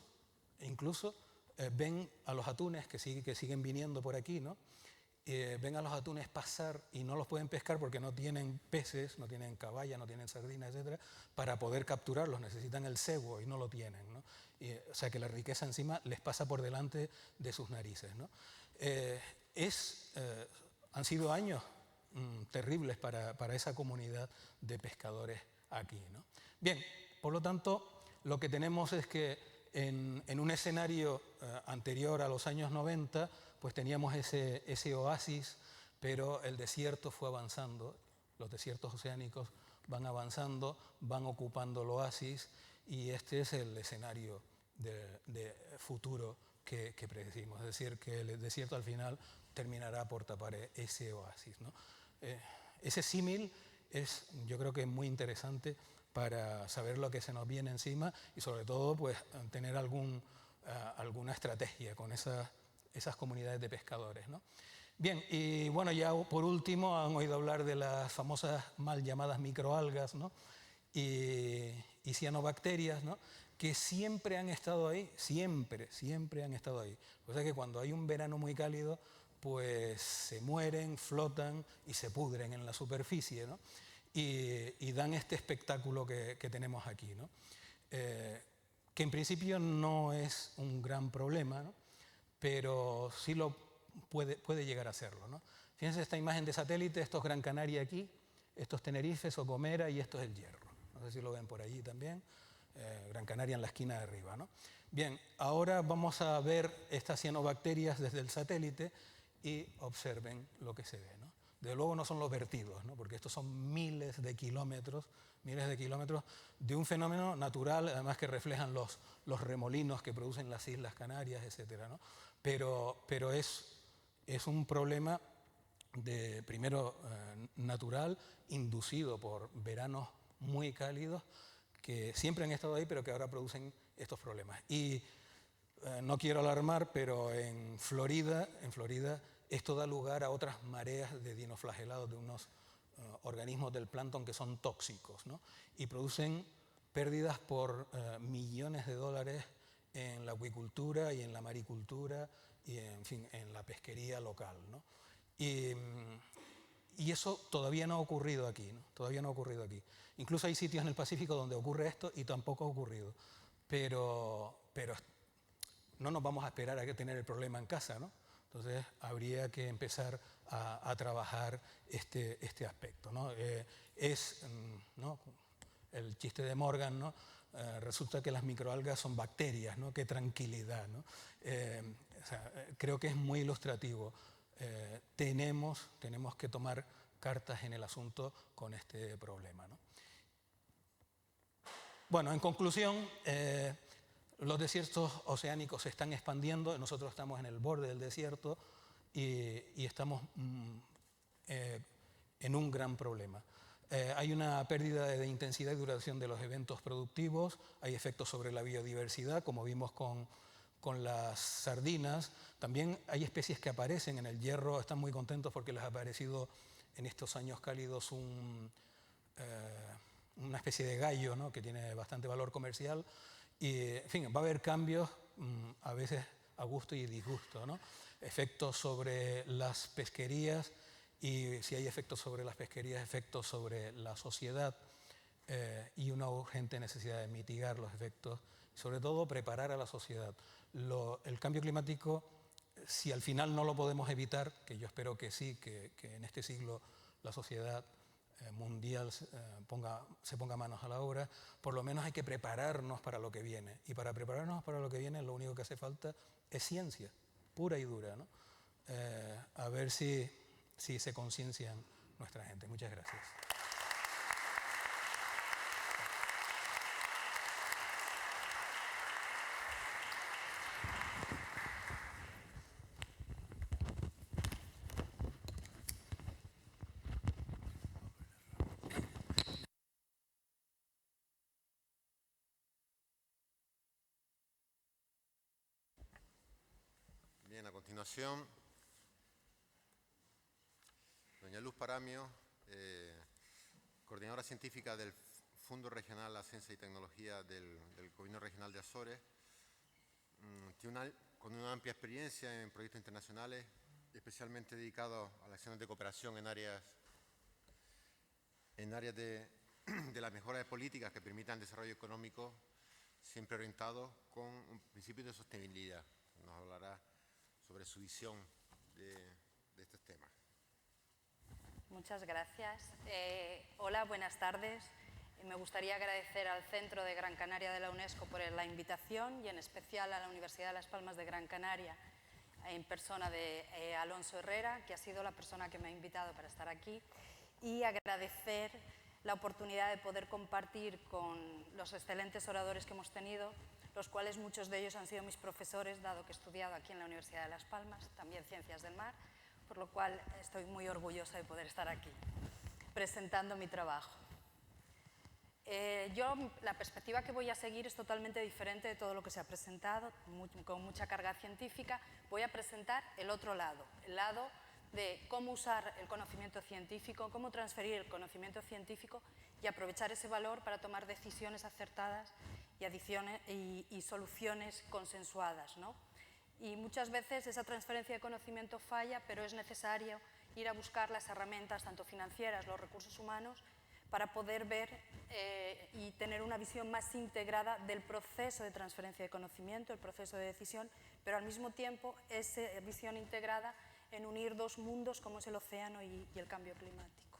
ven a los atunes que siguen viniendo por aquí, ¿no? Ven a los atunes pasar y no los pueden pescar porque no tienen peces, no tienen caballa, no tienen sardinas, etcétera, para poder capturarlos. Necesitan el cebo y no lo tienen, ¿no? O sea que la riqueza encima les pasa por delante de sus narices, ¿no? Han sido años terribles para esa comunidad de pescadores aquí, ¿no? Bien, por lo tanto, lo que tenemos es que en un escenario anterior a los años 90, pues teníamos ese oasis, pero el desierto fue avanzando, los desiertos oceánicos van avanzando, van ocupando el oasis, y este es el escenario de futuro que predecimos, es decir, que el desierto al final terminará por tapar ese oasis, ¿no? Ese símil es, yo creo que es muy interesante para saber lo que se nos viene encima y sobre todo pues tener alguna estrategia con esas comunidades de pescadores, ¿no? Bien, y bueno, ya por último han oído hablar de las famosas mal llamadas microalgas, ¿no? y cianobacterias, ¿no? Que siempre han estado ahí, siempre han estado ahí. O sea que cuando hay un verano muy cálido, pues se mueren, flotan y se pudren en la superficie, ¿no? Y dan este espectáculo que tenemos aquí, ¿no? Que en principio no es un gran problema, ¿no? Pero sí lo puede llegar a serlo, ¿no? Fíjense esta imagen de satélite, esto es Gran Canaria aquí, esto es Tenerife, Socomera y esto es el Hierro. No sé si lo ven por allí también, Gran Canaria en la esquina de arriba, ¿no? Bien, ahora vamos a ver estas cianobacterias desde el satélite y observen lo que se ve, ¿no? Desde luego no son los vertidos, ¿no? Porque estos son miles de kilómetros de un fenómeno natural, además que reflejan los remolinos que producen las Islas Canarias, etcétera, ¿no? Pero es un problema primero natural, inducido por veranos muy cálidos que siempre han estado ahí, pero que ahora producen estos problemas. Y no quiero alarmar, pero en Florida esto da lugar a otras mareas de dinoflagelados, de unos organismos del plancton que son tóxicos, ¿no? Y producen pérdidas por millones de dólares en la acuicultura y en la maricultura y en fin, en la pesquería local, ¿no? Y eso todavía no ha ocurrido aquí, ¿no? Todavía no ha ocurrido aquí. Incluso hay sitios en el Pacífico donde ocurre esto y tampoco ha ocurrido. Pero no nos vamos a esperar a tener el problema en casa, ¿no? Entonces habría que empezar a trabajar este aspecto, ¿no? ¿No? El chiste de Morgan, ¿no? Resulta que las microalgas son bacterias, ¿no? Qué tranquilidad, ¿no? O sea, creo que es muy ilustrativo. Tenemos que tomar cartas en el asunto con este problema, ¿no? Bueno, en conclusión, los desiertos oceánicos se están expandiendo, nosotros estamos en el borde del desierto y estamos en un gran problema. Hay una pérdida de intensidad y duración de los eventos productivos, hay efectos sobre la biodiversidad, como vimos con las sardinas. También hay especies que aparecen en el Hierro, están muy contentos porque les ha aparecido en estos años cálidos una especie de gallo, ¿no? Que tiene bastante valor comercial. Y, en fin, va a haber cambios, a veces a gusto y disgusto, ¿no? Efectos sobre las pesquerías y, si hay efectos sobre las pesquerías, efectos sobre la sociedad y una urgente necesidad de mitigar los efectos, sobre todo preparar a la sociedad. El cambio climático, si al final no lo podemos evitar, que yo espero que sí, que en este siglo la sociedad mundial se ponga manos a la obra, por lo menos hay que prepararnos para lo que viene. Y para prepararnos para lo que viene, lo único que hace falta es ciencia, pura y dura, ¿no? A ver si se conciencian nuestra gente. Muchas gracias. Bien, a continuación, doña Luz Paramio, coordinadora científica del Fondo Regional de Ciencia y Tecnología del Gobierno Regional de Azores, con una amplia experiencia en proyectos internacionales, especialmente dedicados a las acciones de cooperación en áreas de la mejora de políticas que permitan desarrollo económico, siempre orientados con un principio de sostenibilidad. Nos hablará sobre su visión de estos temas. Muchas gracias. Hola, buenas tardes. Me gustaría agradecer al Centro de Gran Canaria de la UNESCO por la invitación y en especial a la Universidad de Las Palmas de Gran Canaria en persona de Alonso Herrera, que ha sido la persona que me ha invitado para estar aquí, y agradecer la oportunidad de poder compartir con los excelentes oradores que hemos tenido, los cuales muchos de ellos han sido mis profesores, dado que he estudiado aquí en la Universidad de Las Palmas, también Ciencias del Mar, por lo cual estoy muy orgullosa de poder estar aquí, presentando mi trabajo. La perspectiva que voy a seguir es totalmente diferente de todo lo que se ha presentado, con mucha carga científica. Voy a presentar el otro lado, el lado de cómo usar el conocimiento científico, cómo transferir el conocimiento científico y aprovechar ese valor para tomar decisiones acertadas y soluciones consensuadas, ¿no? Y muchas veces esa transferencia de conocimiento falla, pero es necesario ir a buscar las herramientas, tanto financieras, los recursos humanos, para poder ver y tener una visión más integrada del proceso de transferencia de conocimiento, el proceso de decisión, pero al mismo tiempo esa visión integrada en unir dos mundos como es el océano y el cambio climático.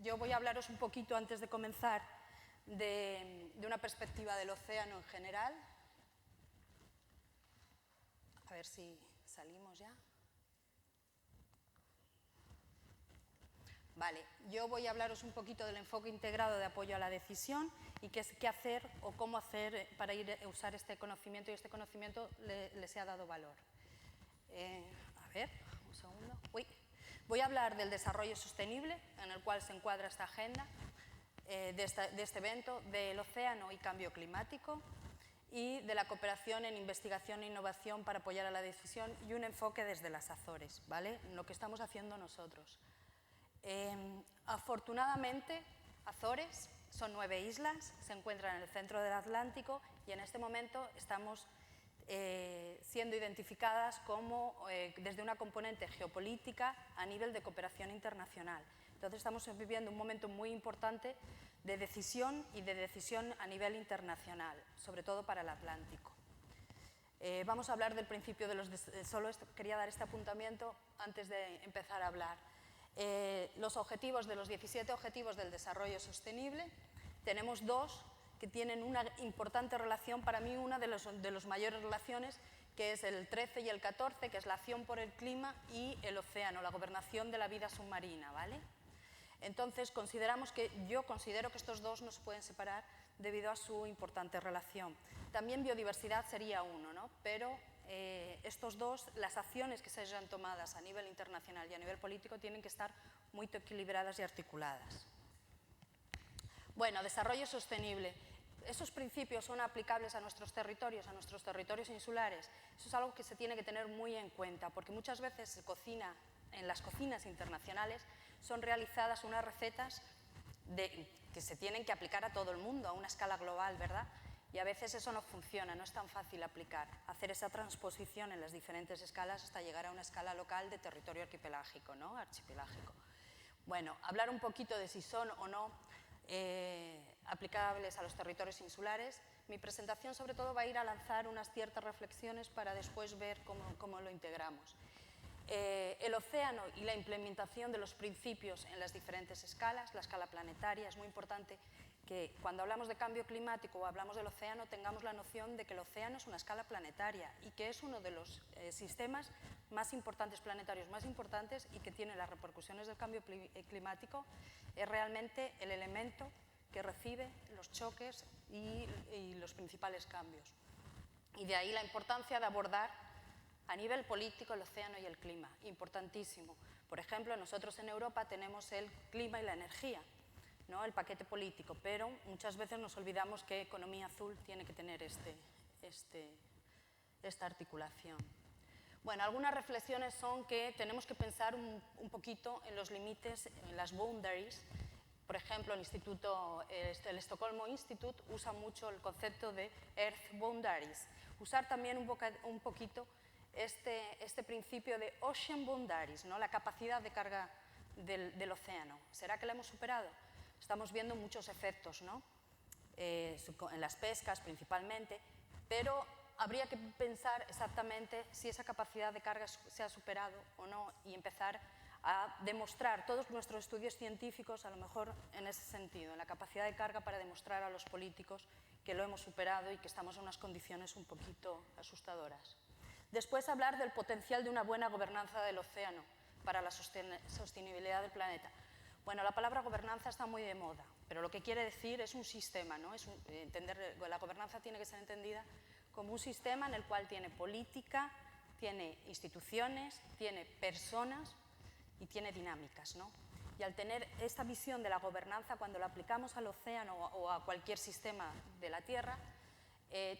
Yo voy a hablaros un poquito, antes de comenzar, de una perspectiva del océano en general. A ver si salimos ya. Vale, yo voy a hablaros un poquito del enfoque integrado de apoyo a la decisión y qué hacer o cómo hacer para ir a usar este conocimiento y este conocimiento le sea dado valor. A ver, un segundo. Voy a hablar del desarrollo sostenible, en el cual se encuadra esta agenda, de este evento, del océano y cambio climático, y de la cooperación en investigación e innovación para apoyar a la decisión y un enfoque desde las Azores, ¿vale? Lo que estamos haciendo nosotros. Afortunadamente, Azores son 9 islas, se encuentran en el centro del Atlántico y en este momento estamos siendo identificadas como desde una componente geopolítica a nivel de cooperación internacional. Entonces estamos viviendo un momento muy importante de decisión y de decisión a nivel internacional, sobre todo para el Atlántico. Vamos a hablar del principio de los... Solo quería dar este apuntamiento antes de empezar a hablar. Los objetivos de los 17 objetivos del desarrollo sostenible, tenemos 2 que tienen una importante relación, para mí una de los mayores relaciones, que es el 13 y el 14, que es la acción por el clima y el océano, la gobernación de la vida submarina, ¿vale? Entonces, yo considero que estos 2 no se pueden separar debido a su importante relación. También biodiversidad sería uno, ¿no? Pero estos 2, las acciones que se hayan tomadas a nivel internacional y a nivel político tienen que estar muy equilibradas y articuladas. Bueno, desarrollo sostenible. ¿Esos principios son aplicables a nuestros territorios insulares? Eso es algo que se tiene que tener muy en cuenta, porque muchas veces en las cocinas internacionales son realizadas unas recetas que se tienen que aplicar a todo el mundo, a una escala global, ¿verdad? Y a veces eso no funciona, no es tan fácil aplicar, hacer esa transposición en las diferentes escalas hasta llegar a una escala local de territorio archipelágico, ¿no? Archipelágico. Bueno, hablar un poquito de si son o no aplicables a los territorios insulares. Mi presentación sobre todo va a ir a lanzar unas ciertas reflexiones para después ver cómo lo integramos. El océano y la implementación de los principios en las diferentes escalas, la escala planetaria, es muy importante que cuando hablamos de cambio climático o hablamos del océano tengamos la noción de que el océano es una escala planetaria y que es uno de los sistemas más importantes, planetarios más importantes, y que tiene las repercusiones del cambio climático, es realmente el elemento que recibe los choques y los principales cambios. Y de ahí la importancia de abordar a nivel político el océano y el clima, importantísimo. Por ejemplo, nosotros en Europa tenemos el clima y la energía, ¿no? El paquete político, pero muchas veces nos olvidamos que economía azul tiene que tener esta articulación. Bueno, algunas reflexiones son que tenemos que pensar un poquito en los límites, en las boundaries. Por ejemplo, el Estocolmo Institute usa mucho el concepto de Earth Boundaries. Usar también un poquito este principio de Ocean Boundaries, ¿no? La capacidad de carga del océano. ¿Será que la hemos superado? Estamos viendo muchos efectos, ¿no? En las pescas principalmente, pero habría que pensar exactamente si esa capacidad de carga se ha superado o no y empezar a demostrar todos nuestros estudios científicos, a lo mejor en ese sentido, en la capacidad de carga para demostrar a los políticos que lo hemos superado y que estamos en unas condiciones un poquito asustadoras. Después, hablar del potencial de una buena gobernanza del océano para la sostenibilidad del planeta. Bueno, la palabra gobernanza está muy de moda, pero lo que quiere decir es un sistema, ¿no? La gobernanza tiene que ser entendida como un sistema en el cual tiene política, tiene instituciones, tiene personas y tiene dinámicas, ¿no? Y al tener esta visión de la gobernanza, cuando la aplicamos al océano o a cualquier sistema de la Tierra,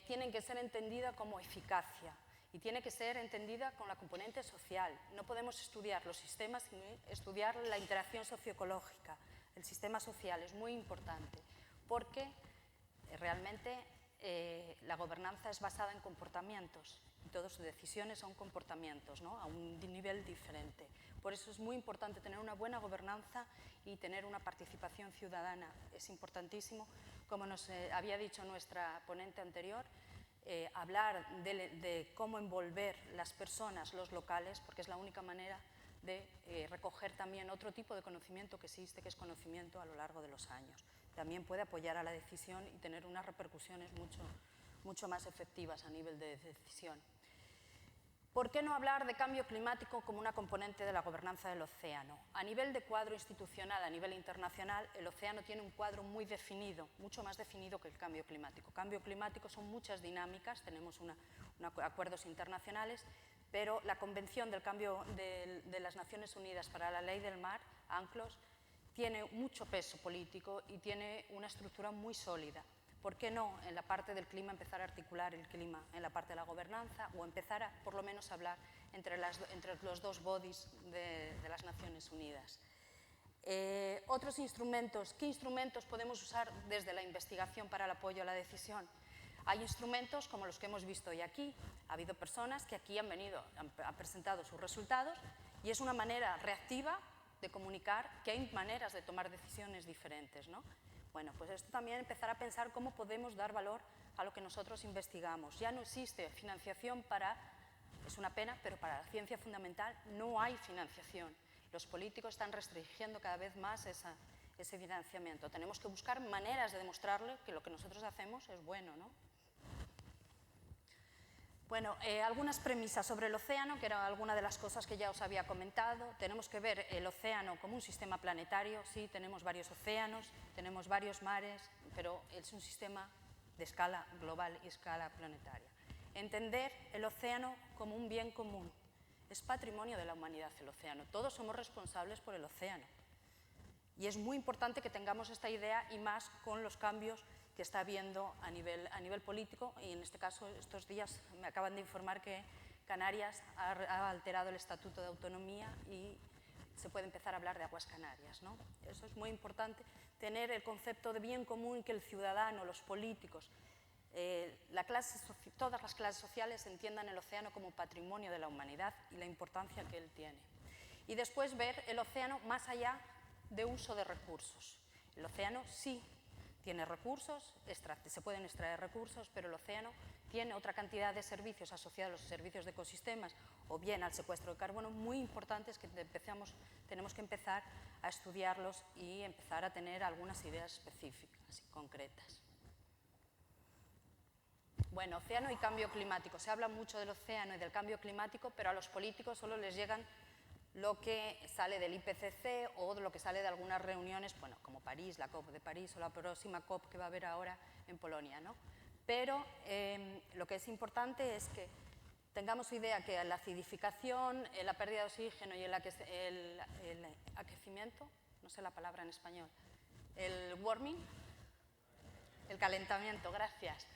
tiene que ser entendida como eficacia y tiene que ser entendida con la componente social. No podemos estudiar los sistemas sin estudiar la interacción socioecológica. El sistema social es muy importante porque realmente la gobernanza es basada en comportamientos y todas sus decisiones son comportamientos, ¿no? A un nivel diferente. Por eso es muy importante tener una buena gobernanza y tener una participación ciudadana. Es importantísimo, como nos había dicho nuestra ponente anterior, hablar de cómo envolver las personas, los locales, porque es la única manera de recoger también otro tipo de conocimiento que existe, que es conocimiento a lo largo de los años. También puede apoyar a la decisión y tener unas repercusiones mucho más efectivas a nivel de decisión. ¿Por qué no hablar de cambio climático como una componente de la gobernanza del océano? A nivel de cuadro institucional, a nivel internacional, el océano tiene un cuadro muy definido, mucho más definido que el cambio climático. Cambio climático son muchas dinámicas, tenemos acuerdos internacionales, pero la Convención del Cambio de las Naciones Unidas para la Ley del Mar, UNCLOS, tiene mucho peso político y tiene una estructura muy sólida. ¿Por qué no en la parte del clima empezar a articular el clima en la parte de la gobernanza o empezar a por lo menos hablar entre los dos bodies de las Naciones Unidas? Otros instrumentos, ¿qué instrumentos podemos usar desde la investigación para el apoyo a la decisión? Hay instrumentos como los que hemos visto hoy aquí. Ha habido personas que aquí han presentado sus resultados y es una manera reactiva de comunicar que hay maneras de tomar decisiones diferentes, ¿no? Bueno, pues esto también empezar a pensar cómo podemos dar valor a lo que nosotros investigamos. Ya no existe financiación para, es una pena, pero para la ciencia fundamental no hay financiación. Los políticos están restringiendo cada vez más ese financiamiento. Tenemos que buscar maneras de demostrarle que lo que nosotros hacemos es bueno, ¿no? Bueno, algunas premisas sobre el océano, que era alguna de las cosas que ya os había comentado. Tenemos que ver el océano como un sistema planetario. Sí, tenemos varios océanos, tenemos varios mares, pero es un sistema de escala global y escala planetaria. Entender el océano como un bien común. Es patrimonio de la humanidad el océano. Todos somos responsables por el océano. Y es muy importante que tengamos esta idea y más con los cambios que está habiendo a nivel político, y en este caso estos días me acaban de informar que Canarias ha alterado el Estatuto de Autonomía y se puede empezar a hablar de aguas canarias, ¿no? Eso es muy importante, tener el concepto de bien común, que el ciudadano, los políticos, todas las clases sociales entiendan el océano como patrimonio de la humanidad y la importancia que él tiene. Y después ver el océano más allá de uso de recursos. El océano sí tiene recursos, se pueden extraer recursos, pero el océano tiene otra cantidad de servicios asociados a los servicios de ecosistemas o bien al secuestro de carbono muy importantes que tenemos que empezar a estudiarlos y empezar a tener algunas ideas específicas y concretas. Bueno, océano y cambio climático. Se habla mucho del océano y del cambio climático, pero a los políticos solo les llegan lo que sale del IPCC o lo que sale de algunas reuniones, bueno, como París, la COP de París o la próxima COP que va a haber ahora en Polonia, ¿no? Pero lo que es importante es que tengamos idea que la acidificación, la pérdida de oxígeno y el aquecimiento, no sé la palabra en español, el warming, el calentamiento, gracias.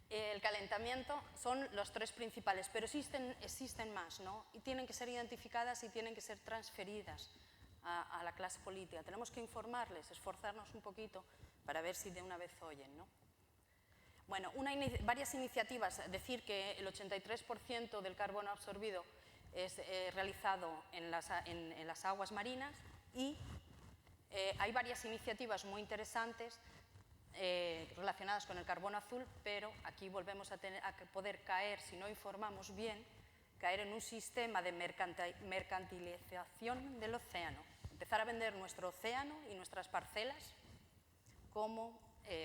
El calentamiento son los tres principales, pero existen más, ¿no? Y tienen que ser identificadas y tienen que ser transferidas a la clase política. Tenemos que informarles, esforzarnos un poquito para ver si de una vez oyen, ¿no? Bueno, varias iniciativas, decir que el 83% del carbono absorbido es realizado en las aguas marinas y hay varias iniciativas muy interesantes relacionadas con el carbono azul, pero aquí volvemos a poder caer, si no informamos bien, caer en un sistema de mercantilización del océano, empezar a vender nuestro océano y nuestras parcelas como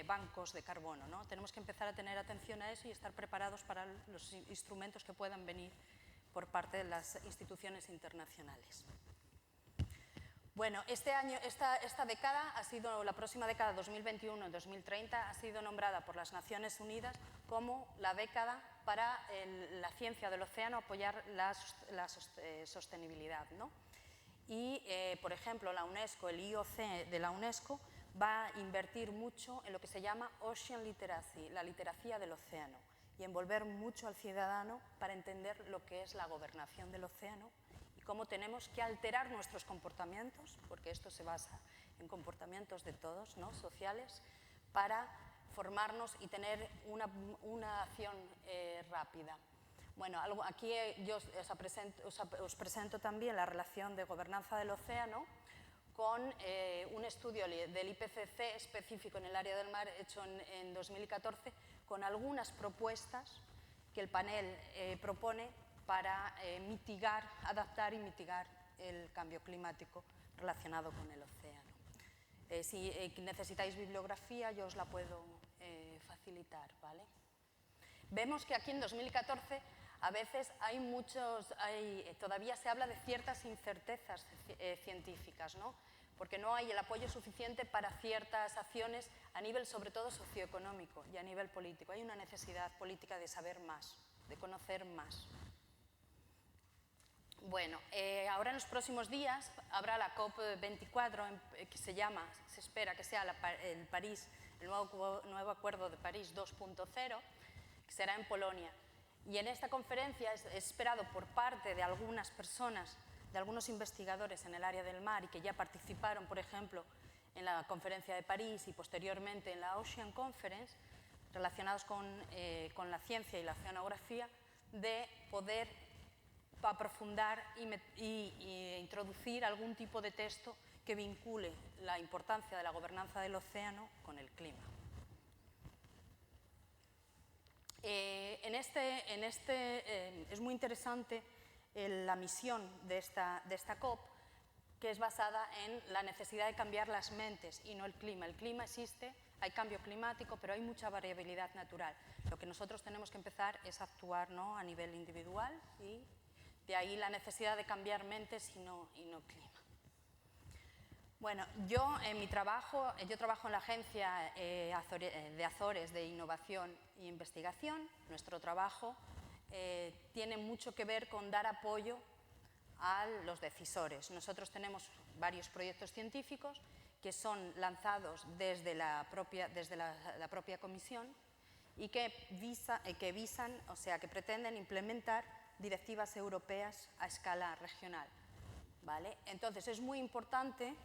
bancos de carbono, ¿no? Tenemos que empezar a tener atención a eso y estar preparados para los instrumentos que puedan venir por parte de las instituciones internacionales. Bueno, esta década ha sido, la próxima década 2021-2030 ha sido nombrada por las Naciones Unidas como la década para la ciencia del océano, apoyar la sostenibilidad, ¿no? Y, por ejemplo, la UNESCO, el IOC de la UNESCO, va a invertir mucho en lo que se llama Ocean Literacy, la literacia del océano, y envolver mucho al ciudadano para entender lo que es la gobernación del océano y cómo tenemos que alterar nuestros comportamientos, porque esto se basa en comportamientos de todos, ¿no?, sociales, para formarnos y tener una acción rápida. Bueno, aquí yo os presento también la relación de gobernanza del océano con un estudio del IPCC específico en el área del mar hecho en 2014 con algunas propuestas que el panel propone para adaptar y mitigar el cambio climático relacionado con el océano. Si necesitáis bibliografía, yo os la puedo facilitar, ¿vale? Vemos que aquí en 2014 a veces todavía se habla de ciertas incertezas científicas, ¿no? Porque no hay el apoyo suficiente para ciertas acciones a nivel sobre todo socioeconómico y a nivel político. Hay una necesidad política de saber más, de conocer más. Bueno, ahora en los próximos días habrá la COP24, que se espera que sea el nuevo Acuerdo de París 2.0, que será en Polonia. Y en esta conferencia es esperado por parte de algunas personas, de algunos investigadores en el área del mar y que ya participaron, por ejemplo, en la conferencia de París y posteriormente en la Ocean Conference, relacionados con la ciencia y la oceanografía, de poder aprofundar e introducir algún tipo de texto que vincule la importancia de la gobernanza del océano con el clima. Es muy interesante la misión de esta COP, que es basada en la necesidad de cambiar las mentes y no el clima. El clima existe, hay cambio climático, pero hay mucha variabilidad natural. Lo que nosotros tenemos que empezar es actuar, ¿no?, a nivel individual, y de ahí la necesidad de cambiar mentes y no clima. Bueno, yo trabajo en la Agencia de Azores de Innovación e Investigación. Nuestro trabajo tiene mucho que ver con dar apoyo a los decisores. Nosotros tenemos varios proyectos científicos que son lanzados desde la propia Comisión y que pretenden implementar directivas europeas a escala regional, ¿vale? Entonces, es muy importante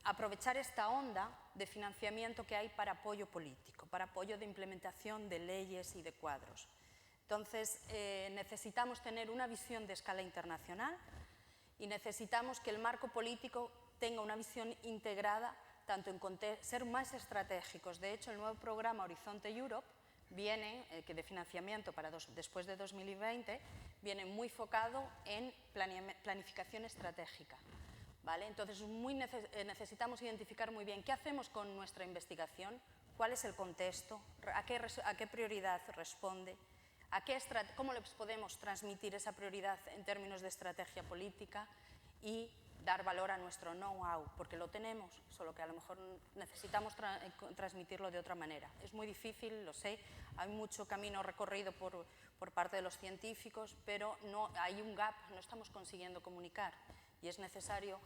aprovechar esta onda de financiamiento que hay para apoyo político, para apoyo de implementación de leyes y de cuadros. Entonces, necesitamos tener una visión de escala internacional y necesitamos que el marco político tenga una visión integrada, tanto en ser más estratégicos. De hecho, el nuevo programa Horizonte Europe viene, de financiamiento para después de 2020, viene muy enfocado en planificación estratégica, ¿vale? Entonces, necesitamos identificar muy bien qué hacemos con nuestra investigación, cuál es el contexto, a qué prioridad responde, cómo les podemos transmitir esa prioridad en términos de estrategia política y dar valor a nuestro know-how, porque lo tenemos, solo que a lo mejor necesitamos transmitirlo de otra manera. Es muy difícil, lo sé, hay mucho camino recorrido por parte de los científicos, pero hay un gap, no estamos consiguiendo comunicar y es necesario.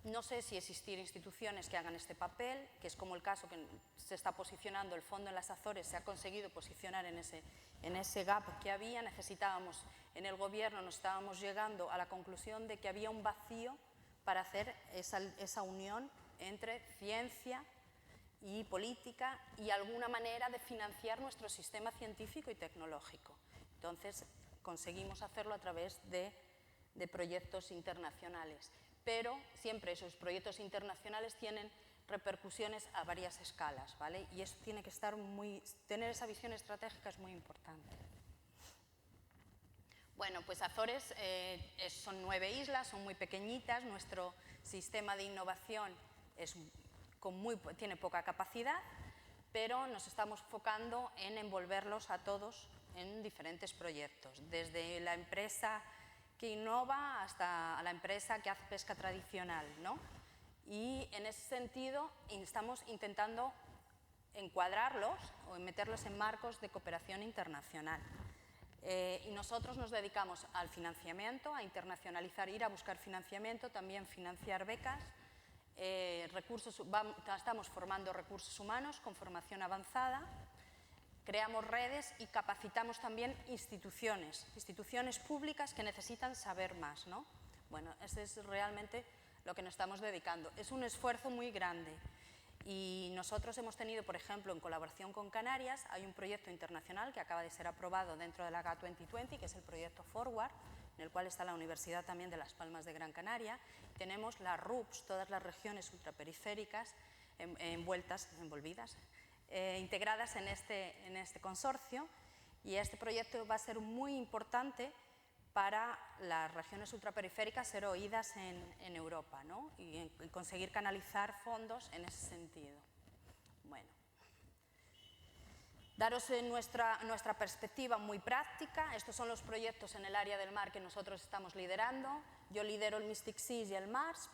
No sé si existir instituciones que hagan este papel, que es como el caso que se está posicionando el Fondo en las Azores, se ha conseguido posicionar en ese gap que había. Necesitábamos, en el gobierno nos estábamos llegando a la conclusión de que había un vacío para hacer esa unión entre ciencia y política y alguna manera de financiar nuestro sistema científico y tecnológico. Entonces, conseguimos hacerlo a través de proyectos internacionales. Pero siempre esos proyectos internacionales tienen repercusiones a varias escalas, ¿vale? Y eso tiene que tener esa visión estratégica es muy importante. Bueno, pues Azores son 9 islas, son muy pequeñitas, nuestro sistema de innovación tiene poca capacidad, pero nos estamos enfocando en envolverlos a todos en diferentes proyectos, desde la empresa que innova hasta la empresa que hace pesca tradicional, ¿no? Y en ese sentido estamos intentando encuadrarlos o meterlos en marcos de cooperación internacional. Y nosotros nos dedicamos al financiamiento, a internacionalizar, ir a buscar financiamiento, también financiar becas, estamos formando recursos humanos con formación avanzada, creamos redes y capacitamos también instituciones públicas que necesitan saber más, ¿no? Bueno, ese es realmente lo que nos estamos dedicando. Es un esfuerzo muy grande. Y nosotros hemos tenido, por ejemplo, en colaboración con Canarias, hay un proyecto internacional que acaba de ser aprobado dentro de la GA 2020, que es el proyecto Forward, en el cual está la Universidad también de Las Palmas de Gran Canaria. Tenemos las RUPs, todas las regiones ultraperiféricas integradas en este consorcio, y este proyecto va a ser muy importante para las regiones ultraperiféricas ser oídas en Europa, ¿no? Y conseguir canalizar fondos en ese sentido. Bueno, daros nuestra perspectiva muy práctica. Estos son los proyectos en el área del mar que nosotros estamos liderando. Yo lidero el Mystic Seas y el MARSP,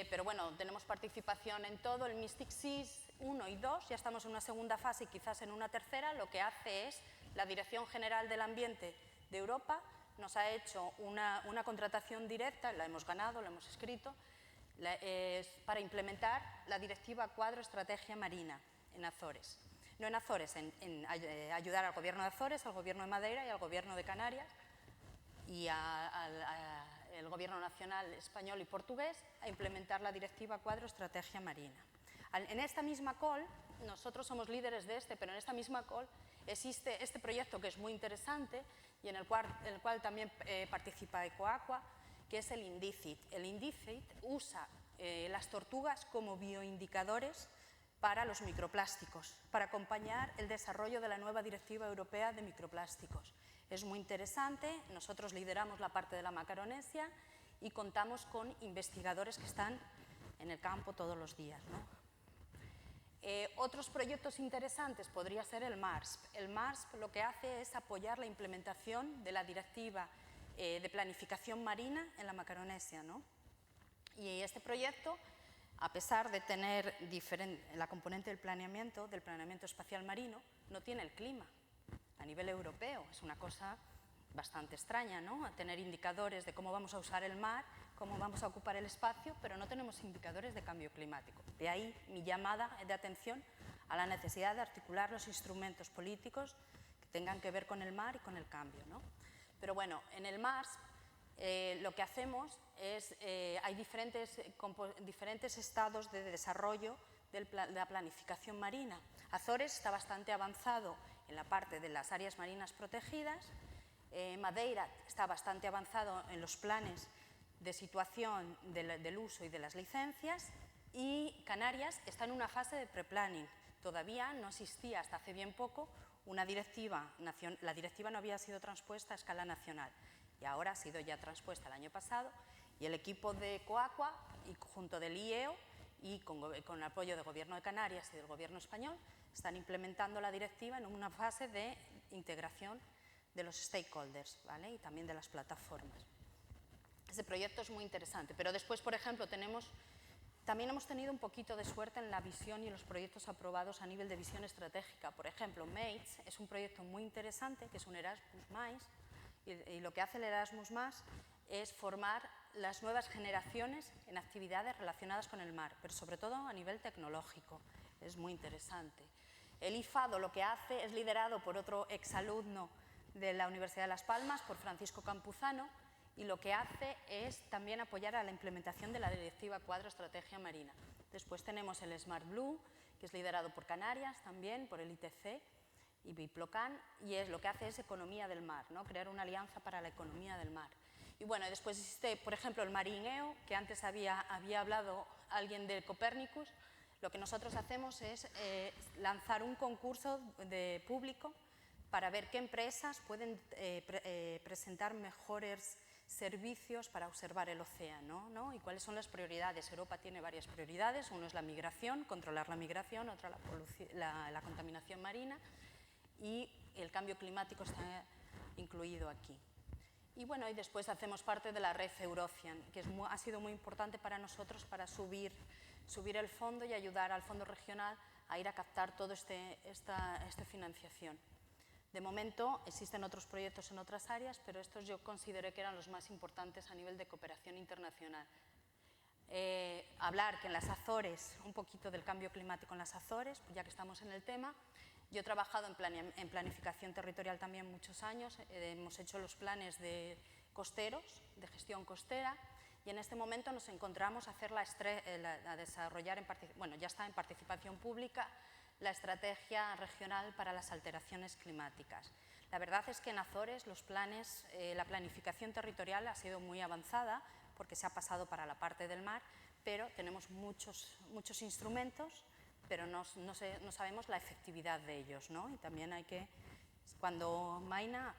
pero bueno, tenemos participación en todo. El Mystic Seas 1 y 2, ya estamos en una segunda fase y quizás en una tercera. Lo que hace es la Dirección General del Ambiente de Europa nos ha hecho una contratación directa, la hemos ganado, la hemos escrito, para implementar la Directiva Cuadro Estrategia Marina en Azores. No en Azores, en ayudar al Gobierno de Azores, al Gobierno de Madeira y al Gobierno de Canarias y al Gobierno Nacional español y portugués a implementar la Directiva Cuadro Estrategia Marina. En esta misma call, nosotros somos líderes de pero en esta misma call existe este proyecto que es muy interesante y en el cual también participa Ecoaqua, que es el INDICIT. El INDICIT usa las tortugas como bioindicadores para los microplásticos, para acompañar el desarrollo de la nueva Directiva Europea de Microplásticos. Es muy interesante, nosotros lideramos la parte de la Macaronesia y contamos con investigadores que están en el campo todos los días, ¿no? Otros proyectos interesantes podría ser el MARSP. El MARSP lo que hace es apoyar la implementación de la Directiva de Planificación Marina en la Macaronesia, ¿no? Y este proyecto, a pesar de tener la componente del planeamiento espacial marino, no tiene el clima a nivel europeo. Es una cosa bastante extraña, ¿no? A tener indicadores de cómo vamos a usar el mar, cómo vamos a ocupar el espacio, pero no tenemos indicadores de cambio climático. De ahí mi llamada de atención a la necesidad de articular los instrumentos políticos que tengan que ver con el mar y con el cambio, ¿no? Pero bueno, en el MARSP lo que hacemos es, hay diferentes estados de desarrollo de la planificación marina. Azores está bastante avanzado en la parte de las áreas marinas protegidas, Madeira está bastante avanzado en los planes de situación del uso y de las licencias, y Canarias está en una fase de preplanning. Todavía no existía hasta hace bien poco una directiva, la directiva no había sido transpuesta a escala nacional y ahora ha sido ya transpuesta el año pasado, y el equipo de Ecoaqua y junto del IEO y con el apoyo del Gobierno de Canarias y del Gobierno español están implementando la directiva en una fase de integración de los stakeholders, ¿vale? Y también de las plataformas. Ese proyecto es muy interesante, pero después, por ejemplo, también hemos tenido un poquito de suerte en la visión y en los proyectos aprobados a nivel de visión estratégica. Por ejemplo, MATES es un proyecto muy interesante, que es un Erasmus+, y lo que hace el Erasmus+, es formar las nuevas generaciones en actividades relacionadas con el mar, pero sobre todo a nivel tecnológico. Es muy interesante. El IFADO lo que hace es liderado por otro exalumno de la Universidad de Las Palmas, por Francisco Campuzano, y lo que hace es también apoyar a la implementación de la Directiva Cuadro Estrategia Marina. Después tenemos el Smart Blue, que es liderado por Canarias también, por el ITC y Biplocan, y lo que hace es economía del mar, ¿no? Crear una alianza para la economía del mar. Y bueno, después existe, por ejemplo, el Marineo, que antes había hablado alguien del Copernicus. Lo que nosotros hacemos es lanzar un concurso público para ver qué empresas pueden presentar mejores servicios para observar el océano, ¿no? Y cuáles son las prioridades. Europa tiene varias prioridades. Uno es la migración, controlar la migración, otra la contaminación marina, y el cambio climático está incluido aquí. Y bueno, y después hacemos parte de la red Eurocian, que ha sido muy importante para nosotros para subir el fondo y ayudar al fondo regional a ir a captar toda esta financiación. De momento existen otros proyectos en otras áreas, pero estos yo consideré que eran los más importantes a nivel de cooperación internacional. Hablar que en las Azores, un poquito del cambio climático en las Azores, ya que estamos en el tema. Yo he trabajado en planificación territorial también muchos años, hemos hecho los planes de costeros, de gestión costera, y en este momento nos encontramos a desarrollar, bueno, ya está en participación pública, la estrategia regional para las alteraciones climáticas. La verdad es que en Azores los planes, la planificación territorial ha sido muy avanzada porque se ha pasado para la parte del mar, pero tenemos muchos instrumentos, pero no sabemos la efectividad de ellos, ¿no? Y también hay que, cuando Maina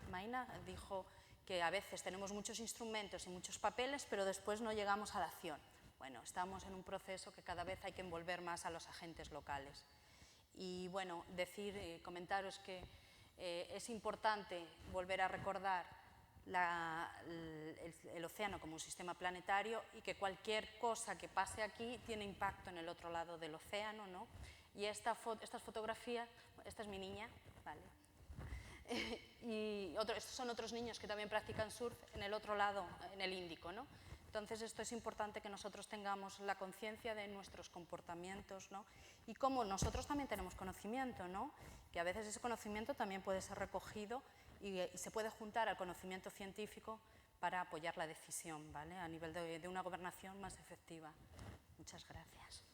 dijo que a veces tenemos muchos instrumentos y muchos papeles, pero después no llegamos a la acción. Bueno, estamos en un proceso que cada vez hay que envolver más a los agentes locales. Y bueno, comentaros que es importante volver a recordar el océano como un sistema planetario y que cualquier cosa que pase aquí tiene impacto en el otro lado del océano, ¿no? Y estas fotografías, esta es mi niña, ¿vale? Y estos son otros niños que también practican surf en el otro lado, en el Índico, ¿no? Entonces esto es importante que nosotros tengamos la conciencia de nuestros comportamientos, ¿no? Y como nosotros también tenemos conocimiento, ¿no? Que a veces ese conocimiento también puede ser recogido y se puede juntar al conocimiento científico para apoyar la decisión, ¿vale? A nivel de una gobernación más efectiva. Muchas gracias.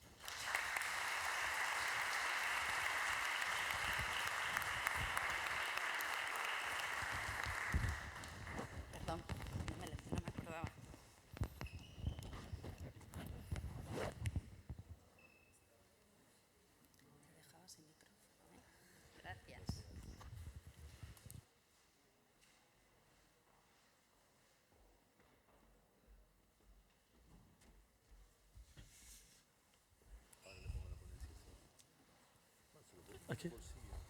Perdón, no me acordaba. Te dejaba sin micrófono, ¿eh? Gracias. Aquí,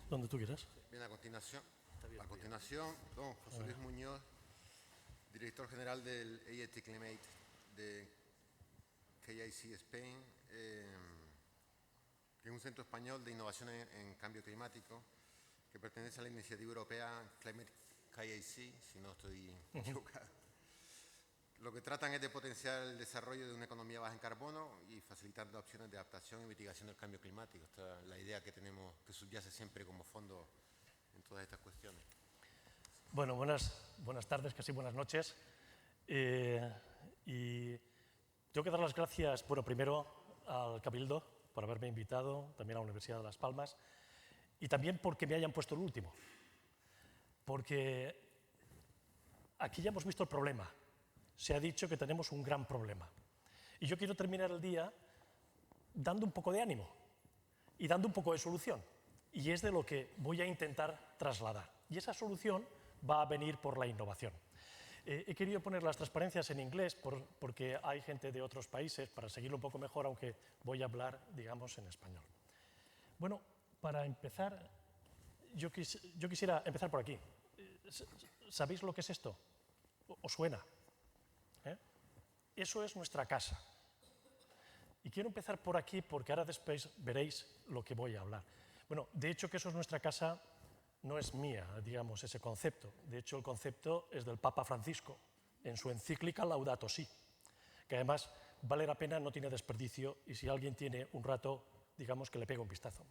donde tú quieras. Bien, a continuación, don José Luis Muñoz, director general del AET Climate de KIC Spain, que es un centro español de innovación en cambio climático, que pertenece a la iniciativa europea Climate KIC, si no estoy equivocado. Lo que tratan es de potenciar el desarrollo de una economía baja en carbono y facilitando opciones de adaptación y mitigación del cambio climático. Esta es la idea que tenemos, que subyace siempre como fondo en todas estas cuestiones. Bueno, buenas tardes, casi buenas noches. Y tengo que dar las gracias, bueno, primero al Cabildo por haberme invitado, también a la Universidad de Las Palmas, y también porque me hayan puesto el último. Porque aquí ya hemos visto el problema. Se ha dicho que tenemos un gran problema. Y yo quiero terminar el día dando un poco de ánimo y dando un poco de solución. Y es de lo que voy a intentar trasladar. Y esa solución va a venir por la innovación. He querido poner las transparencias en inglés porque hay gente de otros países, para seguirlo un poco mejor, aunque voy a hablar, digamos, en español. Bueno, para empezar, yo quisiera empezar por aquí. ¿Sabéis lo que es esto? ¿Os suena? Eso es nuestra casa. Y quiero empezar por aquí porque ahora después veréis lo que voy a hablar. Bueno, de hecho que eso es nuestra casa no es mía, digamos, ese concepto. De hecho, el concepto es del Papa Francisco, en su encíclica Laudato Si, que además vale la pena, no tiene desperdicio, y si alguien tiene un rato, digamos que le pega un vistazo.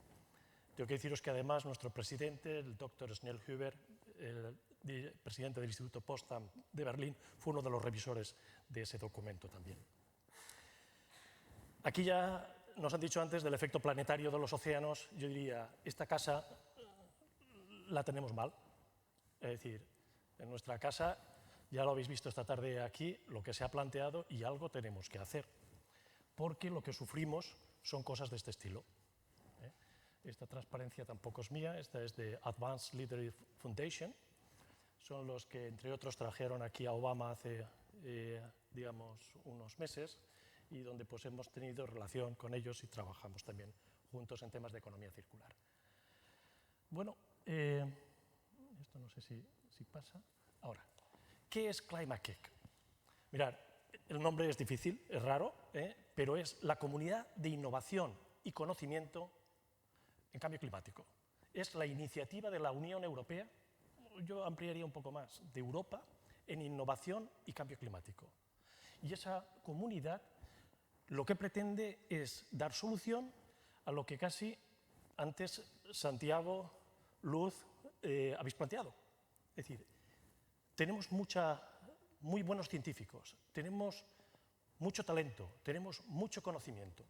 Tengo que deciros que además nuestro presidente, el Dr. Schnellhuber, el presidente del Instituto Potsdam de Berlín, fue uno de los revisores de ese documento también. Aquí ya nos han dicho antes del efecto planetario de los océanos. Yo diría, esta casa la tenemos mal. Es decir, en nuestra casa, ya lo habéis visto esta tarde aquí, lo que se ha planteado y algo tenemos que hacer. Porque lo que sufrimos son cosas de este estilo. Esta transparencia tampoco es mía, esta es de Advanced Leadership Foundation. Son los que, entre otros, trajeron aquí a Obama hace, digamos, unos meses y donde pues hemos tenido relación con ellos y trabajamos también juntos en temas de economía circular. Bueno, esto no sé si pasa. Ahora, ¿qué es ClimateKick? Mirad, el nombre es difícil, es raro, pero es la comunidad de innovación y conocimiento en cambio climático. Es la iniciativa de la Unión Europea, yo ampliaría un poco más, de Europa en innovación y cambio climático. Y esa comunidad lo que pretende es dar solución a lo que casi antes Santiago, Luz, habéis planteado. Es decir, tenemos muy buenos científicos, tenemos mucho talento, tenemos mucho conocimiento,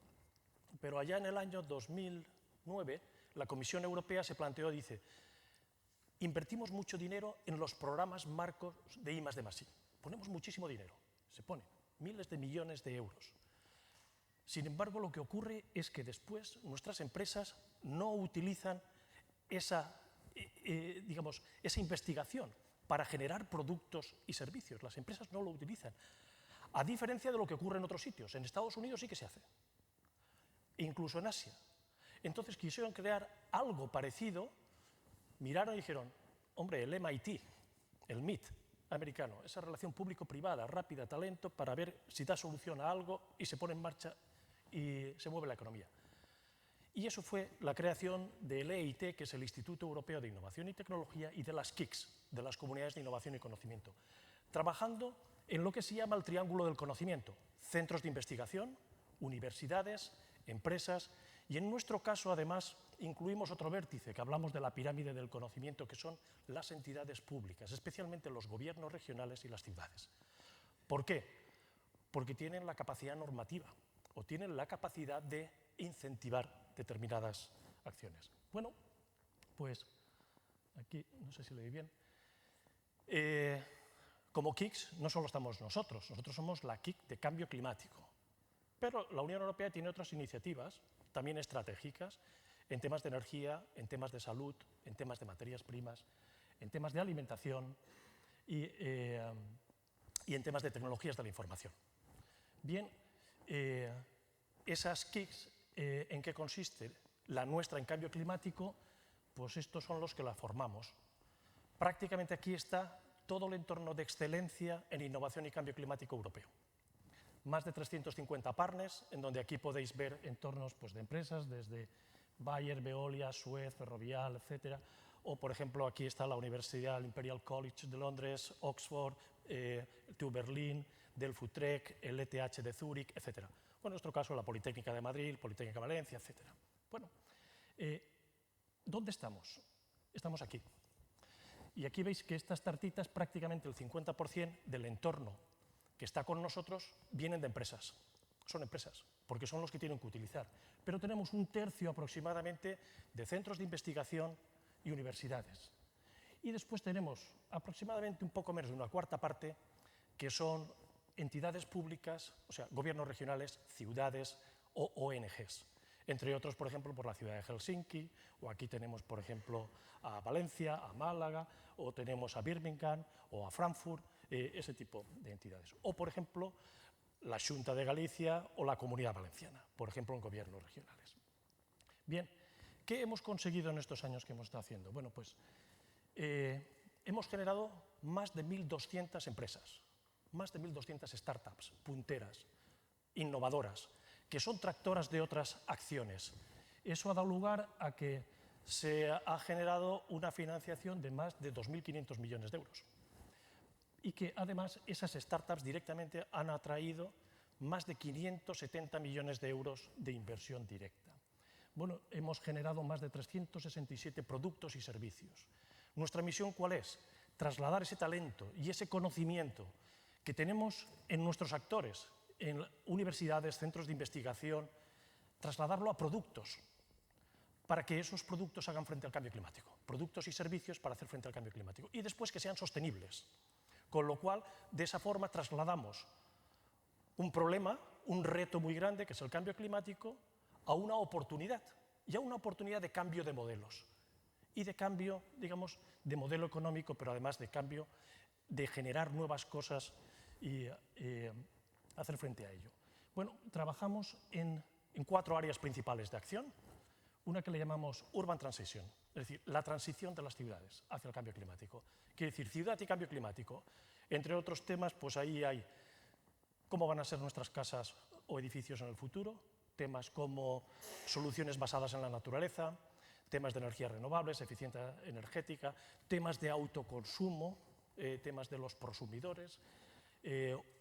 pero allá en el año 2009 la Comisión Europea se planteó, dice, invertimos mucho dinero en los programas marcos de I+D+I. Ponemos muchísimo dinero, se ponen miles de millones de euros. Sin embargo, lo que ocurre es que después nuestras empresas no utilizan esa investigación para generar productos y servicios. Las empresas no lo utilizan. A diferencia de lo que ocurre en otros sitios. En Estados Unidos sí que se hace. Incluso en Asia. Entonces quisieron crear algo parecido, miraron y dijeron, hombre, el MIT, el MIT americano, esa relación público-privada, rápida, talento, para ver si da solución a algo y se pone en marcha y se mueve la economía. Y eso fue la creación del EIT, que es el Instituto Europeo de Innovación y Tecnología, y de las KICs, de las Comunidades de Innovación y Conocimiento, trabajando en lo que se llama el triángulo del conocimiento, centros de investigación, universidades, empresas, y en nuestro caso, además, incluimos otro vértice, que hablamos de la pirámide del conocimiento, que son las entidades públicas, especialmente los gobiernos regionales y las ciudades. ¿Por qué? Porque tienen la capacidad normativa o tienen la capacidad de incentivar determinadas acciones. Bueno, pues aquí, no sé si lo di bien, como KICs no solo estamos nosotros somos la KIC de cambio climático, pero la Unión Europea tiene otras iniciativas, también estratégicas, en temas de energía, en temas de salud, en temas de materias primas, en temas de alimentación y en temas de tecnologías de la información. Bien, esas KICs, ¿en qué consiste? La nuestra en cambio climático, pues estos son los que la formamos. Prácticamente aquí está todo el entorno de excelencia en innovación y cambio climático europeo. Más de 350 partners, en donde aquí podéis ver entornos pues, de empresas, desde Bayer, Veolia, Suez, Ferrovial, etc. O, por ejemplo, aquí está la Universidad Imperial College de Londres, Oxford, TU Berlín, Delft-Utrecht, el ETH de Zúrich, etc. O en nuestro caso, la Politécnica de Madrid, Politécnica de Valencia, etc. Bueno, ¿dónde estamos? Estamos aquí. Y aquí veis que estas tartitas, prácticamente el 50% del entorno que está con nosotros, vienen de empresas. Son empresas, porque son los que tienen que utilizar. Pero tenemos un tercio aproximadamente de centros de investigación y universidades. Y después tenemos aproximadamente un poco menos de una cuarta parte que son entidades públicas, o sea, gobiernos regionales, ciudades o ONGs. Entre otros, por ejemplo, por la ciudad de Helsinki, o aquí tenemos, por ejemplo, a Valencia, a Málaga, o tenemos a Birmingham o a Frankfurt, ese tipo de entidades. O, por ejemplo, la Xunta de Galicia o la Comunidad Valenciana, por ejemplo, en gobiernos regionales. Bien, ¿qué hemos conseguido en estos años que hemos estado haciendo? Bueno, pues hemos generado más de 1.200 empresas, más de 1.200 startups punteras, innovadoras, que son tractoras de otras acciones. Eso ha dado lugar a que se ha generado una financiación de más de 2.500 millones de euros. Y que además esas startups directamente han atraído más de 570 millones de euros de inversión directa. Bueno, hemos generado más de 367 productos y servicios. ¿Nuestra misión cuál es? Trasladar ese talento y ese conocimiento que tenemos en nuestros actores, en universidades, centros de investigación, trasladarlo a productos, para que esos productos hagan frente al cambio climático. Productos y servicios para hacer frente al cambio climático. Y después que sean sostenibles. Con lo cual, de esa forma, trasladamos un problema, un reto muy grande, que es el cambio climático, a una oportunidad, y a una oportunidad de cambio de modelos y de cambio, digamos, de modelo económico, pero además de cambio de generar nuevas cosas y hacer frente a ello. Bueno, trabajamos en 4 áreas principales de acción. Una que le llamamos Urban Transition, es decir, la transición de las ciudades hacia el cambio climático. Quiere decir, ciudad y cambio climático. Entre otros temas, pues ahí hay cómo van a ser nuestras casas o edificios en el futuro, temas como soluciones basadas en la naturaleza, temas de energías renovables, eficiencia energética, temas de autoconsumo, temas de los prosumidores,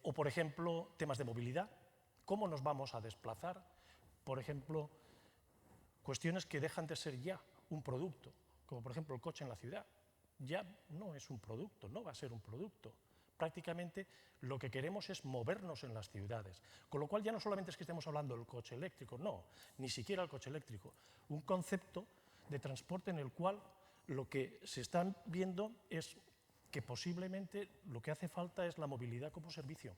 o, por ejemplo, temas de movilidad, cómo nos vamos a desplazar, por ejemplo, cuestiones que dejan de ser ya un producto, como por ejemplo el coche en la ciudad. Ya no es un producto, no va a ser un producto. Prácticamente lo que queremos es movernos en las ciudades. Con lo cual ya no solamente es que estemos hablando del coche eléctrico, no, ni siquiera el coche eléctrico. Un concepto de transporte en el cual lo que se están viendo es que posiblemente lo que hace falta es la movilidad como servicio.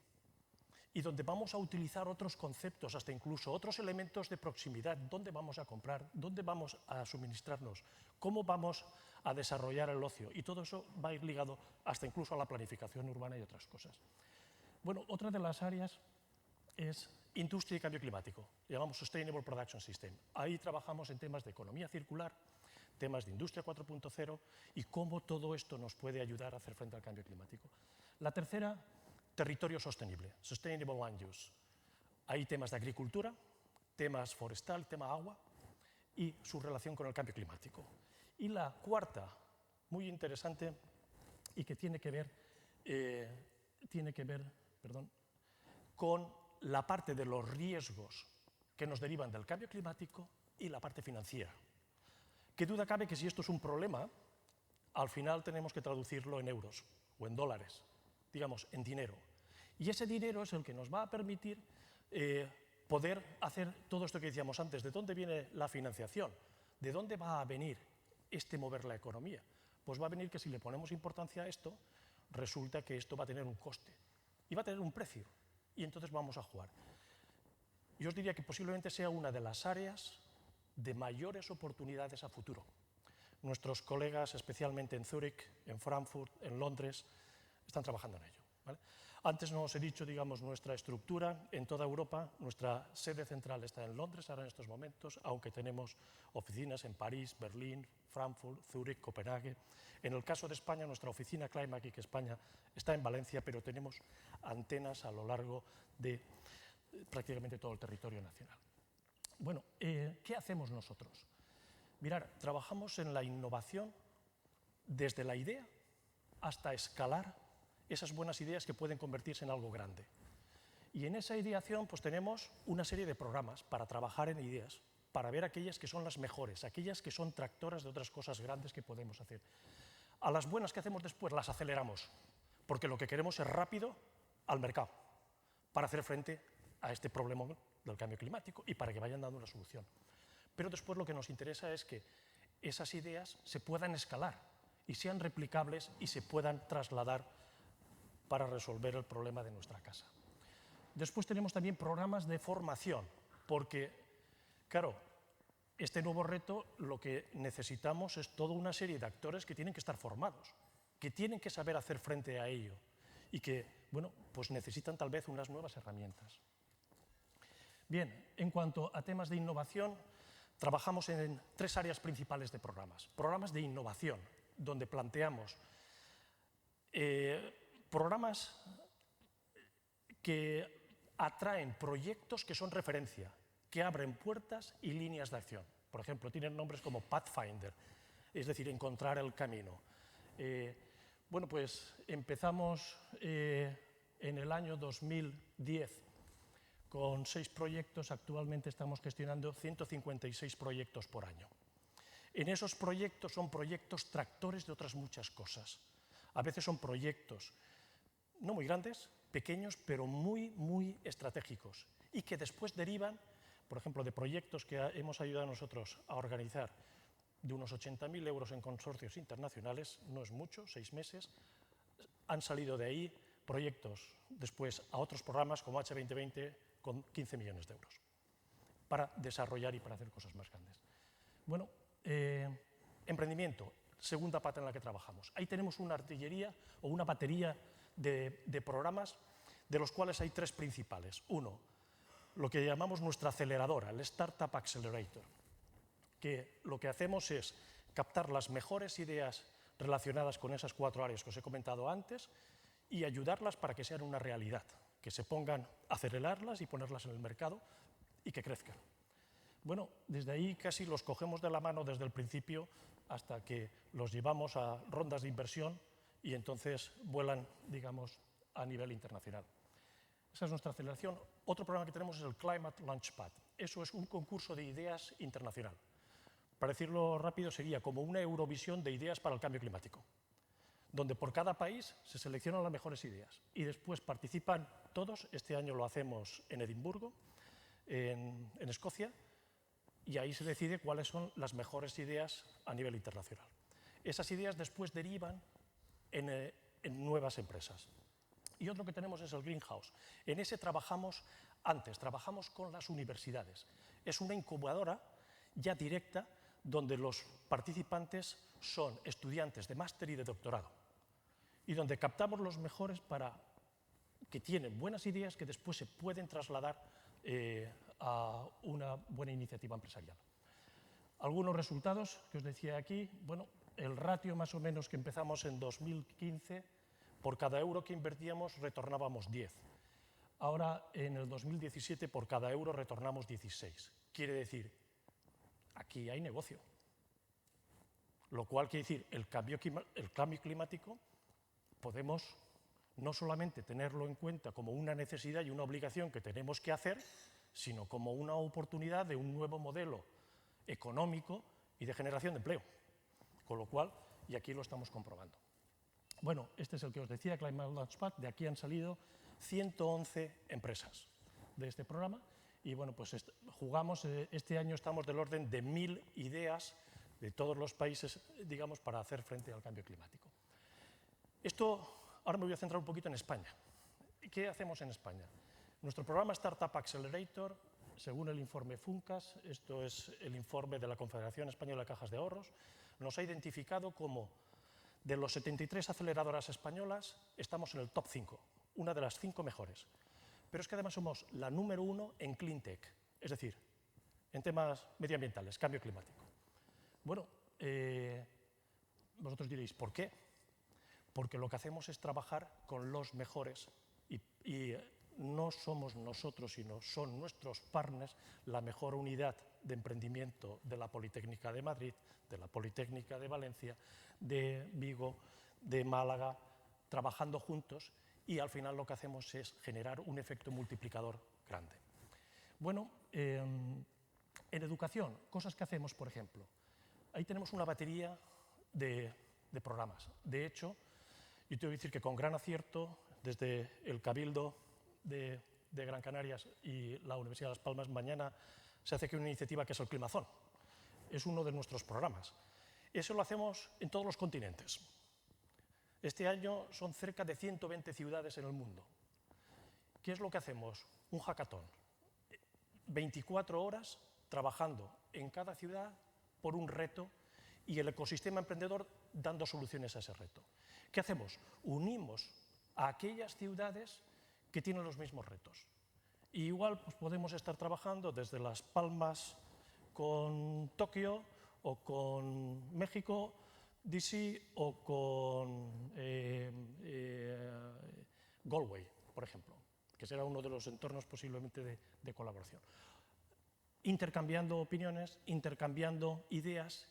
Y donde vamos a utilizar otros conceptos, hasta incluso otros elementos de proximidad, dónde vamos a comprar, dónde vamos a suministrarnos, cómo vamos a desarrollar el ocio, y todo eso va a ir ligado hasta incluso a la planificación urbana y otras cosas. Bueno, otra de las áreas es industria y cambio climático, llamamos Sustainable Production System. Ahí trabajamos en temas de economía circular, temas de industria 4.0 y cómo todo esto nos puede ayudar a hacer frente al cambio climático. La tercera, territorio sostenible, Sustainable Land Use. Hay temas de agricultura, temas forestal, tema agua y su relación con el cambio climático. Y la cuarta, muy interesante y que tiene que ver con la parte de los riesgos que nos derivan del cambio climático y la parte financiera. ¿Qué duda cabe que si esto es un problema, al final tenemos que traducirlo en euros o en dólares, digamos, en dinero? Y ese dinero es el que nos va a permitir poder hacer todo esto que decíamos antes. ¿De dónde viene la financiación? ¿De dónde va a venir mover la economía? Pues va a venir que si le ponemos importancia a esto, resulta que esto va a tener un coste y va a tener un precio. Y entonces vamos a jugar. Yo os diría que posiblemente sea una de las áreas de mayores oportunidades a futuro. Nuestros colegas, especialmente en Zúrich, en Frankfurt, en Londres, están trabajando en ello, ¿vale? Antes no os he dicho, digamos, nuestra estructura en toda Europa. Nuestra sede central está en Londres ahora en estos momentos, aunque tenemos oficinas en París, Berlín, Frankfurt, Zúrich, Copenhague. En el caso de España, nuestra oficina Climatic España está en Valencia, pero tenemos antenas a lo largo de prácticamente todo el territorio nacional. Bueno, ¿qué hacemos nosotros? Mirad, trabajamos en la innovación desde la idea hasta escalar esas buenas ideas que pueden convertirse en algo grande. Y en esa ideación pues tenemos una serie de programas para trabajar en ideas, para ver aquellas que son las mejores, aquellas que son tractoras de otras cosas grandes que podemos hacer. A las buenas que hacemos después las aceleramos, porque lo que queremos es rápido al mercado, para hacer frente a este problema del cambio climático y para que vayan dando una solución. Pero después lo que nos interesa es que esas ideas se puedan escalar y sean replicables y se puedan trasladar para resolver el problema de nuestra casa. Después tenemos también programas de formación, porque, claro, este nuevo reto lo que necesitamos es toda una serie de actores que tienen que estar formados, que tienen que saber hacer frente a ello y que, bueno, pues necesitan tal vez unas nuevas herramientas. Bien, en cuanto a temas de innovación, trabajamos en 3 áreas principales de programas. Programas de innovación, donde planteamos programas que atraen proyectos que son referencia, que abren puertas y líneas de acción. Por ejemplo, tienen nombres como Pathfinder, es decir, encontrar el camino. Bueno, pues empezamos en el año 2010 con 6 proyectos, actualmente estamos gestionando 156 proyectos por año. En esos proyectos son proyectos tractores de otras muchas cosas. A veces son proyectos no muy grandes, pequeños, pero muy, muy estratégicos y que después derivan, por ejemplo, de proyectos que hemos ayudado nosotros a organizar de unos 80.000 euros en consorcios internacionales, no es mucho, 6 meses, han salido de ahí proyectos después a otros programas como H2020 con 15 millones de euros para desarrollar y para hacer cosas más grandes. Bueno, emprendimiento, segunda pata en la que trabajamos. Ahí tenemos una artillería o una batería de programas, de los cuales hay 3 principales. Uno, lo que llamamos nuestra aceleradora, el Startup Accelerator, que lo que hacemos es captar las mejores ideas relacionadas con esas 4 áreas que os he comentado antes y ayudarlas para que sean una realidad, que se pongan a acelerarlas y ponerlas en el mercado y que crezcan. Bueno, desde ahí casi los cogemos de la mano desde el principio hasta que los llevamos a rondas de inversión y entonces vuelan, digamos, a nivel internacional. Esa es nuestra aceleración. Otro programa que tenemos es el Climate Launchpad. Eso es un concurso de ideas internacional. Para decirlo rápido, sería como una Eurovisión de ideas para el cambio climático, donde por cada país se seleccionan las mejores ideas y después participan todos. Este año lo hacemos en Edimburgo, en Escocia, y ahí se decide cuáles son las mejores ideas a nivel internacional. Esas ideas después derivan en nuevas empresas. Y otro que tenemos es el Greenhouse. En ese trabajamos con las universidades. Es una incubadora ya directa donde los participantes son estudiantes de máster y de doctorado y donde captamos los mejores que tienen buenas ideas que después se pueden trasladar a una buena iniciativa empresarial. Algunos resultados que os decía aquí, bueno, el ratio más o menos que empezamos en 2015, por cada euro que invertíamos retornábamos 10. Ahora, en el 2017, por cada euro retornamos 16. Quiere decir, aquí hay negocio. Lo cual quiere decir, el cambio climático podemos no solamente tenerlo en cuenta como una necesidad y una obligación que tenemos que hacer, sino como una oportunidad de un nuevo modelo económico y de generación de empleo. Con lo cual, y aquí lo estamos comprobando. Bueno, este es el que os decía, Climate Launchpad. De aquí han salido 111 empresas de este programa y bueno, pues jugamos, este año estamos del orden de 1000 ideas de todos los países, digamos, para hacer frente al cambio climático. Ahora me voy a centrar un poquito en España. ¿Qué hacemos en España? Nuestro programa Startup Accelerator, según el informe FUNCAS, esto es el informe de la Confederación Española de Cajas de Ahorros, nos ha identificado como de los 73 aceleradoras españolas, estamos en el top 5, una de las 5 mejores. Pero es que además somos la número 1 en Clean Tech, es decir, en temas medioambientales, cambio climático. Bueno, vosotros diréis, ¿por qué? Porque lo que hacemos es trabajar con los mejores y no somos nosotros, sino son nuestros partners la mejor unidad de emprendimiento de la Politécnica de Madrid, de la Politécnica de Valencia, de Vigo, de Málaga, trabajando juntos y al final lo que hacemos es generar un efecto multiplicador grande. Bueno, en educación, cosas que hacemos, por ejemplo, ahí tenemos una batería de programas. De hecho, yo te voy a decir que con gran acierto, desde el Cabildo de Gran Canarias y la Universidad de Las Palmas, mañana se hace aquí una iniciativa que es el Climazón. Es uno de nuestros programas. Eso lo hacemos en todos los continentes. Este año son cerca de 120 ciudades en el mundo. ¿Qué es lo que hacemos? Un hackathon. 24 horas trabajando en cada ciudad por un reto y el ecosistema emprendedor dando soluciones a ese reto. ¿Qué hacemos? Unimos a aquellas ciudades que tienen los mismos retos. Y igual pues, podemos estar trabajando desde Las Palmas con Tokio o con México, DC o con Galway, por ejemplo, que será uno de los entornos posiblemente de colaboración. Intercambiando opiniones, intercambiando ideas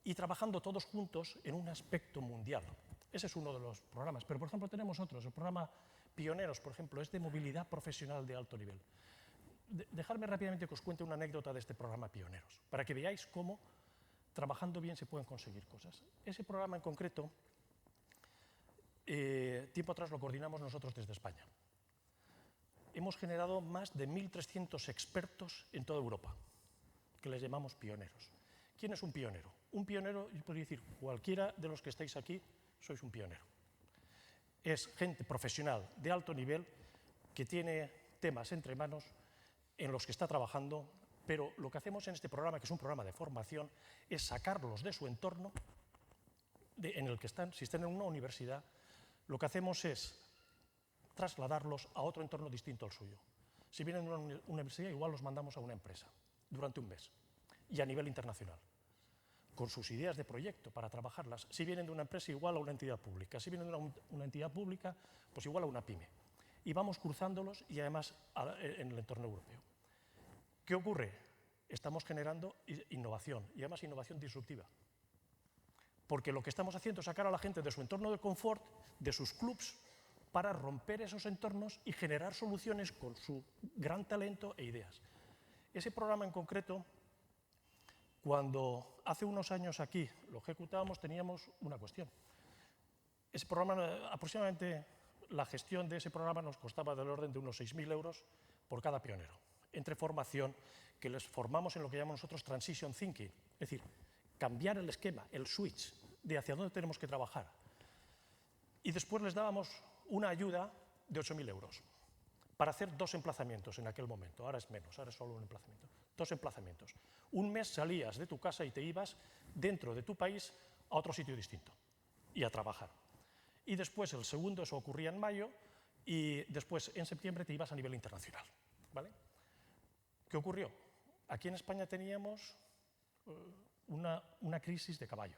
y trabajando todos juntos en un aspecto mundial. Ese es uno de los programas. Pero, por ejemplo, tenemos otros. El programa Pioneros, por ejemplo, es de movilidad profesional de alto nivel. Dejadme rápidamente que os cuente una anécdota de este programa Pioneros, para que veáis cómo trabajando bien se pueden conseguir cosas. Ese programa en concreto, tiempo atrás lo coordinamos nosotros desde España. Hemos generado más de 1.300 expertos en toda Europa, que les llamamos pioneros. ¿Quién es un pionero? Un pionero, yo podría decir, cualquiera de los que estáis aquí sois un pionero. Es gente profesional de alto nivel que tiene temas entre manos en los que está trabajando pero lo que hacemos en este programa, que es un programa de formación, es sacarlos de su entorno en el que están. Si están en una universidad, lo que hacemos es trasladarlos a otro entorno distinto al suyo. Si vienen de una universidad, igual los mandamos a una empresa durante un mes y a nivel internacional, con sus ideas de proyecto para trabajarlas. Si vienen de una empresa, igual a una entidad pública. Si vienen de una entidad pública, pues igual a una pyme. Y vamos cruzándolos y además en el entorno europeo. ¿Qué ocurre? Estamos generando innovación y además innovación disruptiva. Porque lo que estamos haciendo es sacar a la gente de su entorno de confort, de sus clubs, para romper esos entornos y generar soluciones con su gran talento e ideas. Ese programa en concreto, cuando hace unos años aquí lo ejecutábamos, teníamos una cuestión. Ese programa, aproximadamente la gestión de ese programa nos costaba del orden de unos 6.000 euros por cada pionero, entre formación, que les formamos en lo que llamamos nosotros transition thinking, es decir, cambiar el esquema, el switch de hacia dónde tenemos que trabajar. Y después les dábamos una ayuda de 8.000 euros para hacer 2 emplazamientos en aquel momento. Ahora es menos, ahora es solo un emplazamiento. 2 emplazamientos. Un mes salías de tu casa y te ibas dentro de tu país a otro sitio distinto y a trabajar. Y después el segundo, eso ocurría en mayo, y después en septiembre te ibas a nivel internacional. ¿Vale? ¿Qué ocurrió? Aquí en España teníamos una crisis de caballo.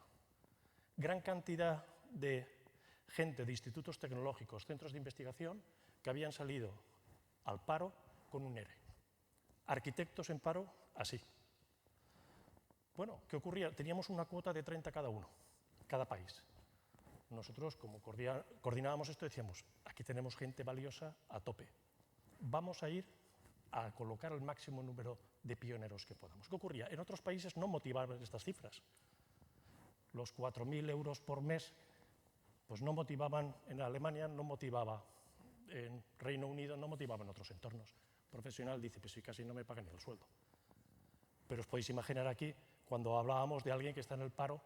Gran cantidad de gente de institutos tecnológicos, centros de investigación, que habían salido al paro con un ERE. Arquitectos en paro, así. Bueno, ¿qué ocurría? Teníamos una cuota de 30 cada uno, cada país. Nosotros, como coordinábamos esto, decíamos, aquí tenemos gente valiosa a tope. Vamos a ir a colocar el máximo número de pioneros que podamos. ¿Qué ocurría? En otros países no motivaban estas cifras. Los 4.000 euros por mes pues no motivaban, en Alemania no motivaba, en Reino Unido no motivaba en otros entornos. El profesional dice, pues sí, casi no me pagan ni el sueldo. Pero os podéis imaginar aquí, cuando hablábamos de alguien que está en el paro,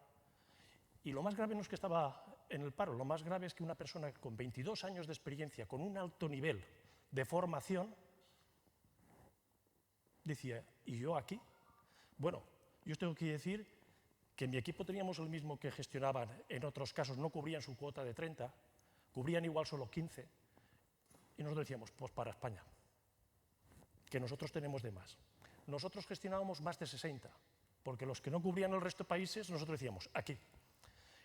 y lo más grave no es que estaba en el paro, lo más grave es que una persona con 22 años de experiencia, con un alto nivel de formación, decía, ¿y yo aquí? Bueno, yo os tengo que decir que en mi equipo teníamos el mismo que gestionaban, en otros casos no cubrían su cuota de 30, cubrían igual solo 15, y nosotros decíamos, pues para España, que nosotros tenemos de más. Nosotros gestionábamos más de 60, porque los que no cubrían el resto de países, nosotros decíamos, aquí.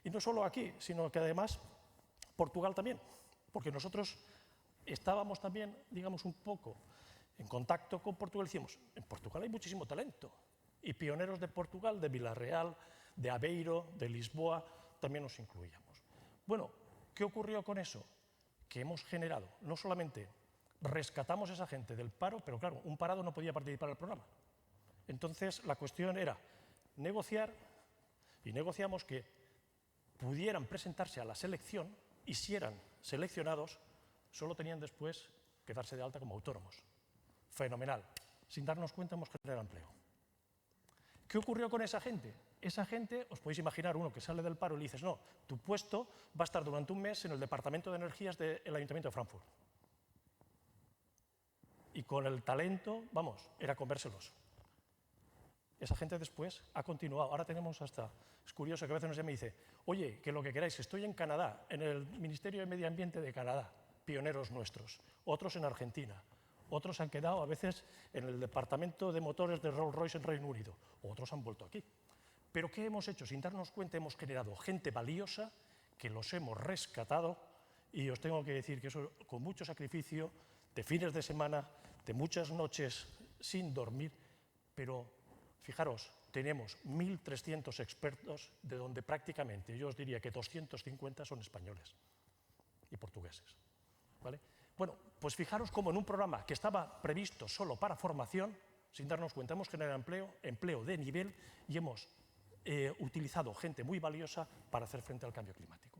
Y no solo aquí, sino que además Portugal también, porque nosotros estábamos también, digamos, un poco en contacto con Portugal, decíamos, en Portugal hay muchísimo talento, y pioneros de Portugal, de Villarreal, de Aveiro, de Lisboa, también nos incluíamos. Bueno, ¿qué ocurrió con eso? Que hemos generado, no solamente rescatamos a esa gente del paro, pero claro, un parado no podía participar en el programa. Entonces, la cuestión era negociar, y negociamos que pudieran presentarse a la selección, y si eran seleccionados, solo tenían después que darse de alta como autónomos. Fenomenal. Sin darnos cuenta, hemos generado empleo. ¿Qué ocurrió con esa gente? Esa gente, os podéis imaginar, uno que sale del paro y le dices, no, tu puesto va a estar durante un mes en el Departamento de Energías del Ayuntamiento de Frankfurt. Y con el talento, vamos, era comérselos. Esa gente después ha continuado. Ahora tenemos hasta, es curioso que a veces nos llama y dice, oye, que lo que queráis, estoy en Canadá, en el Ministerio de Medio Ambiente de Canadá, pioneros nuestros, otros en Argentina. Otros han quedado a veces en el departamento de motores de Rolls-Royce en Reino Unido. Otros han vuelto aquí. Pero ¿qué hemos hecho? Sin darnos cuenta hemos generado gente valiosa que los hemos rescatado y os tengo que decir que eso con mucho sacrificio, de fines de semana, de muchas noches sin dormir, pero fijaros, tenemos 1.300 expertos de donde prácticamente yo os diría que 250 son españoles y portugueses. ¿Vale? Bueno, pues fijaros cómo en un programa que estaba previsto solo para formación, sin darnos cuenta, hemos generado empleo de nivel y hemos utilizado gente muy valiosa para hacer frente al cambio climático.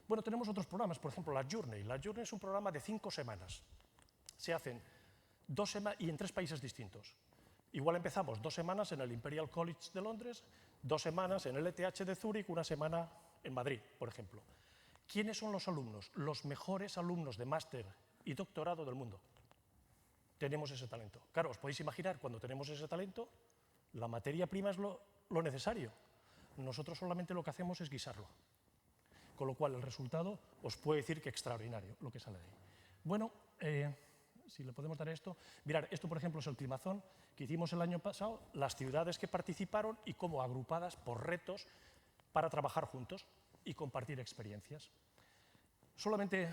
Bueno, tenemos otros programas, por ejemplo, la Journey. La Journey es un programa de 5 semanas. Se hacen 2 semanas y en 3 países distintos. Igual empezamos 2 semanas en el Imperial College de Londres, 2 semanas en el ETH de Zúrich, 1 semana en Madrid, por ejemplo. ¿Quiénes son los alumnos? Los mejores alumnos de máster y doctorado del mundo. tenemos ese talento. Claro, os podéis imaginar, cuando tenemos ese talento, la materia prima es lo necesario. Nosotros solamente lo que hacemos es guisarlo. Con lo cual, el resultado os puedo decir que extraordinario lo que sale de ahí. Bueno, si le podemos dar esto. Mirad, esto, por ejemplo, es el climazón que hicimos el año pasado, las ciudades que participaron y cómo agrupadas por retos para trabajar juntos y compartir experiencias. Solamente,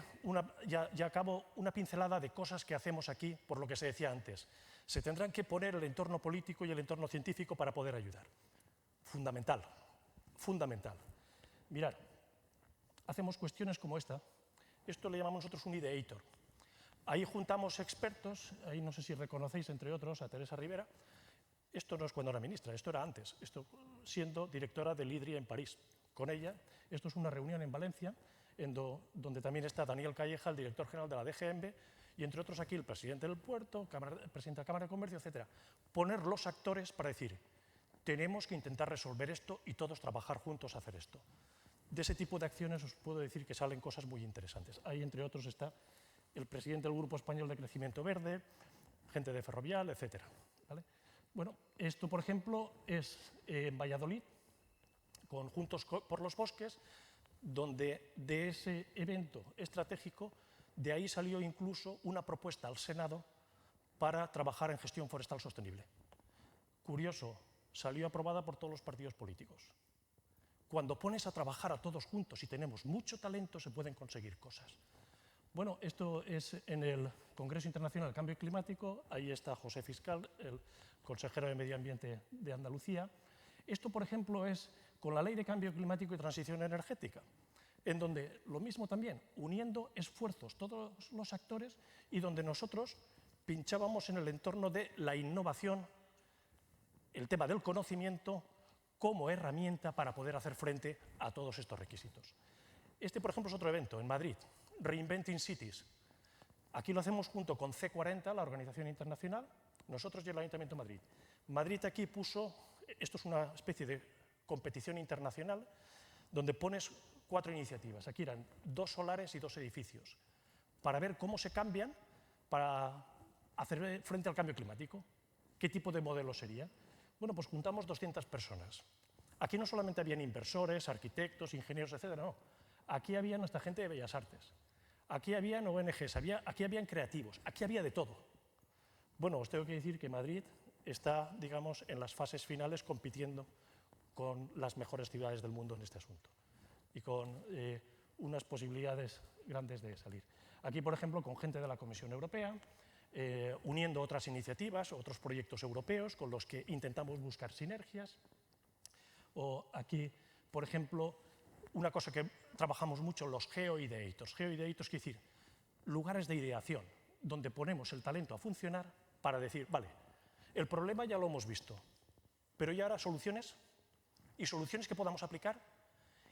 ya acabo, una pincelada de cosas que hacemos aquí, por lo que se decía antes. Se tendrán que poner el entorno político y el entorno científico para poder ayudar. Fundamental, fundamental. Mirad, hacemos cuestiones como esta. Esto le llamamos nosotros un ideator. Ahí juntamos expertos, ahí no sé si reconocéis, entre otros, a Teresa Rivera. Esto no es cuando era ministra, esto era antes, esto siendo directora del IDRI en París. Con ella, esto es una reunión en Valencia, donde también está Daniel Calleja, el director general de la DGMB, y entre otros aquí el presidente del puerto, el presidente de la Cámara de Comercio, etc. Poner los actores para decir, tenemos que intentar resolver esto y todos trabajar juntos a hacer esto. De ese tipo de acciones os puedo decir que salen cosas muy interesantes. Ahí, entre otros, está el presidente del Grupo Español de Crecimiento Verde, gente de Ferrovial, etc. ¿Vale? Bueno, esto, por ejemplo, es en Valladolid, con Juntos por los Bosques, donde de ese evento estratégico, de ahí salió incluso una propuesta al Senado para trabajar en gestión forestal sostenible. Curioso, salió aprobada por todos los partidos políticos. Cuando pones a trabajar a todos juntos y tenemos mucho talento, se pueden conseguir cosas. Bueno, esto es en el Congreso Internacional del Cambio Climático, ahí está José Fiscal, el consejero de Medio Ambiente de Andalucía. Esto, por ejemplo, es con la Ley de Cambio Climático y Transición Energética, en donde lo mismo también, uniendo esfuerzos todos los actores y donde nosotros pinchábamos en el entorno de la innovación, el tema del conocimiento como herramienta para poder hacer frente a todos estos requisitos. Este, por ejemplo, es otro evento en Madrid, Reinventing Cities. Aquí lo hacemos junto con C40, la organización internacional, nosotros y el Ayuntamiento de Madrid. Madrid aquí puso, esto es una especie de competición internacional, donde pones 4 iniciativas. Aquí eran 2 solares y 2 edificios, para ver cómo se cambian para hacer frente al cambio climático. ¿Qué tipo de modelo sería? Bueno, pues juntamos 200 personas. Aquí no solamente habían inversores, arquitectos, ingenieros, etc. No. Aquí había nuestra gente de Bellas Artes. Aquí habían ONGs, aquí habían creativos, aquí había de todo. Bueno, os tengo que decir que Madrid está, digamos, en las fases finales compitiendo con las mejores ciudades del mundo en este asunto y con unas posibilidades grandes de salir. Aquí, por ejemplo, con gente de la Comisión Europea, uniendo otras iniciativas, otros proyectos europeos con los que intentamos buscar sinergias. O aquí, por ejemplo, una cosa que trabajamos mucho, los geoideators. Geoideators quiere decir lugares de ideación, donde ponemos el talento a funcionar para decir, vale, el problema ya lo hemos visto, pero ya ahora soluciones, y soluciones que podamos aplicar,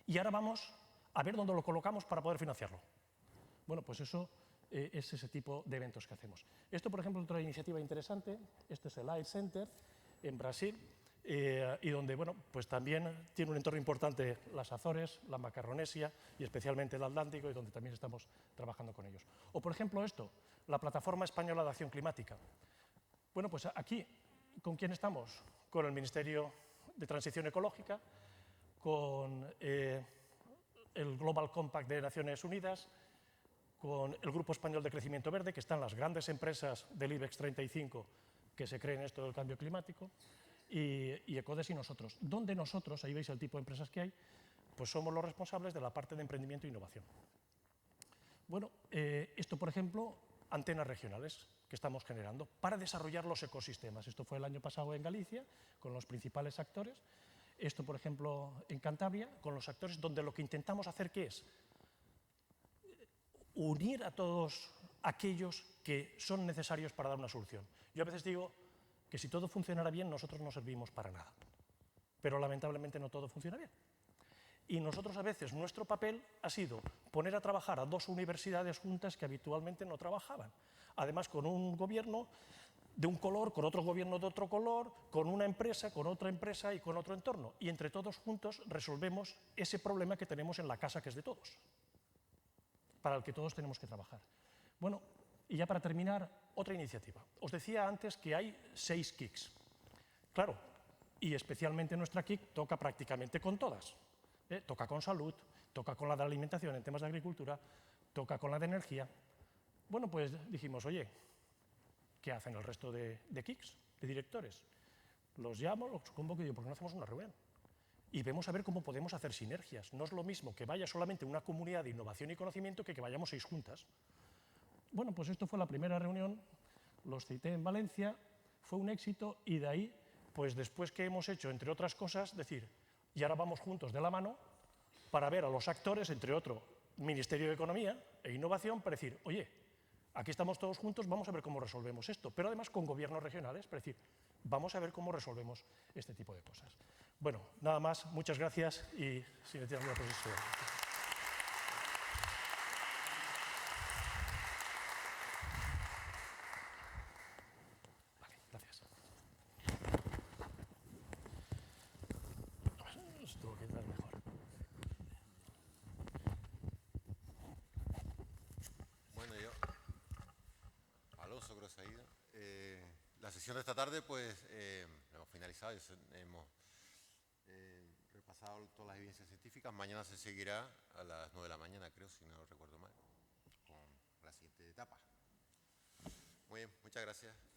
y ahora vamos a ver dónde lo colocamos para poder financiarlo. Bueno, pues eso es ese tipo de eventos que hacemos. Esto, por ejemplo, otra iniciativa interesante, este es el Air Center en Brasil, y donde, bueno, pues también tiene un entorno importante las Azores, la Macaronesia y especialmente el Atlántico, y donde también estamos trabajando con ellos. O, por ejemplo, esto, la Plataforma Española de Acción Climática. Bueno, pues aquí, ¿con quién estamos? Con el Ministerio de Transición Ecológica, con el Global Compact de Naciones Unidas, con el Grupo Español de Crecimiento Verde, que están las grandes empresas del IBEX 35 que se creen esto del cambio climático, y ECODES y nosotros. ¿Dónde nosotros, ahí veis el tipo de empresas que hay, pues somos los responsables de la parte de emprendimiento e innovación? Bueno, esto, por ejemplo, antenas regionales que estamos generando para desarrollar los ecosistemas. Esto fue el año pasado en Galicia, con los principales actores. Esto, por ejemplo, en Cantabria, con los actores, donde lo que intentamos hacer, ¿qué es? Unir a todos aquellos que son necesarios para dar una solución. Yo a veces digo que si todo funcionara bien, nosotros no servimos para nada. Pero lamentablemente no todo funciona bien. Y nosotros a veces, nuestro papel ha sido poner a trabajar a 2 universidades juntas que habitualmente no trabajaban. Además, con un gobierno de un color, con otro gobierno de otro color, con una empresa, con otra empresa y con otro entorno. Y entre todos juntos resolvemos ese problema que tenemos en la casa, que es de todos, para el que todos tenemos que trabajar. Bueno, y ya para terminar, otra iniciativa. Os decía antes que hay 6 KICs. Claro, y especialmente nuestra KIC toca prácticamente con todas. Toca con salud, toca con la de alimentación en temas de agricultura, toca con la de energía. Bueno, pues dijimos, oye, ¿qué hacen el resto de KICs, de directores? Los llamo, los convoco y digo, ¿por qué no hacemos una reunión? Y vemos a ver cómo podemos hacer sinergias. No es lo mismo que vaya solamente una comunidad de innovación y conocimiento que vayamos 6 juntas. Bueno, pues esto fue la primera reunión, los cité en Valencia, fue un éxito y de ahí, pues después que hemos hecho, entre otras cosas, decir, y ahora vamos juntos de la mano para ver a los actores, entre otros, Ministerio de Economía e Innovación, para decir, oye, aquí estamos todos juntos, vamos a ver cómo resolvemos esto, pero además con gobiernos regionales, para decir, vamos a ver cómo resolvemos este tipo de cosas. Bueno, nada más, muchas gracias y si me tiran una posición. Vale, gracias. Esto que quedar mejor. Bueno, yo, Alonso creo que se ha ido. La sesión de esta tarde, pues, la hemos finalizado, hemos repasado todas las evidencias científicas. Mañana se seguirá a las 9 de la mañana, creo, si no recuerdo mal, con la siguiente etapa. Muy bien, muchas gracias.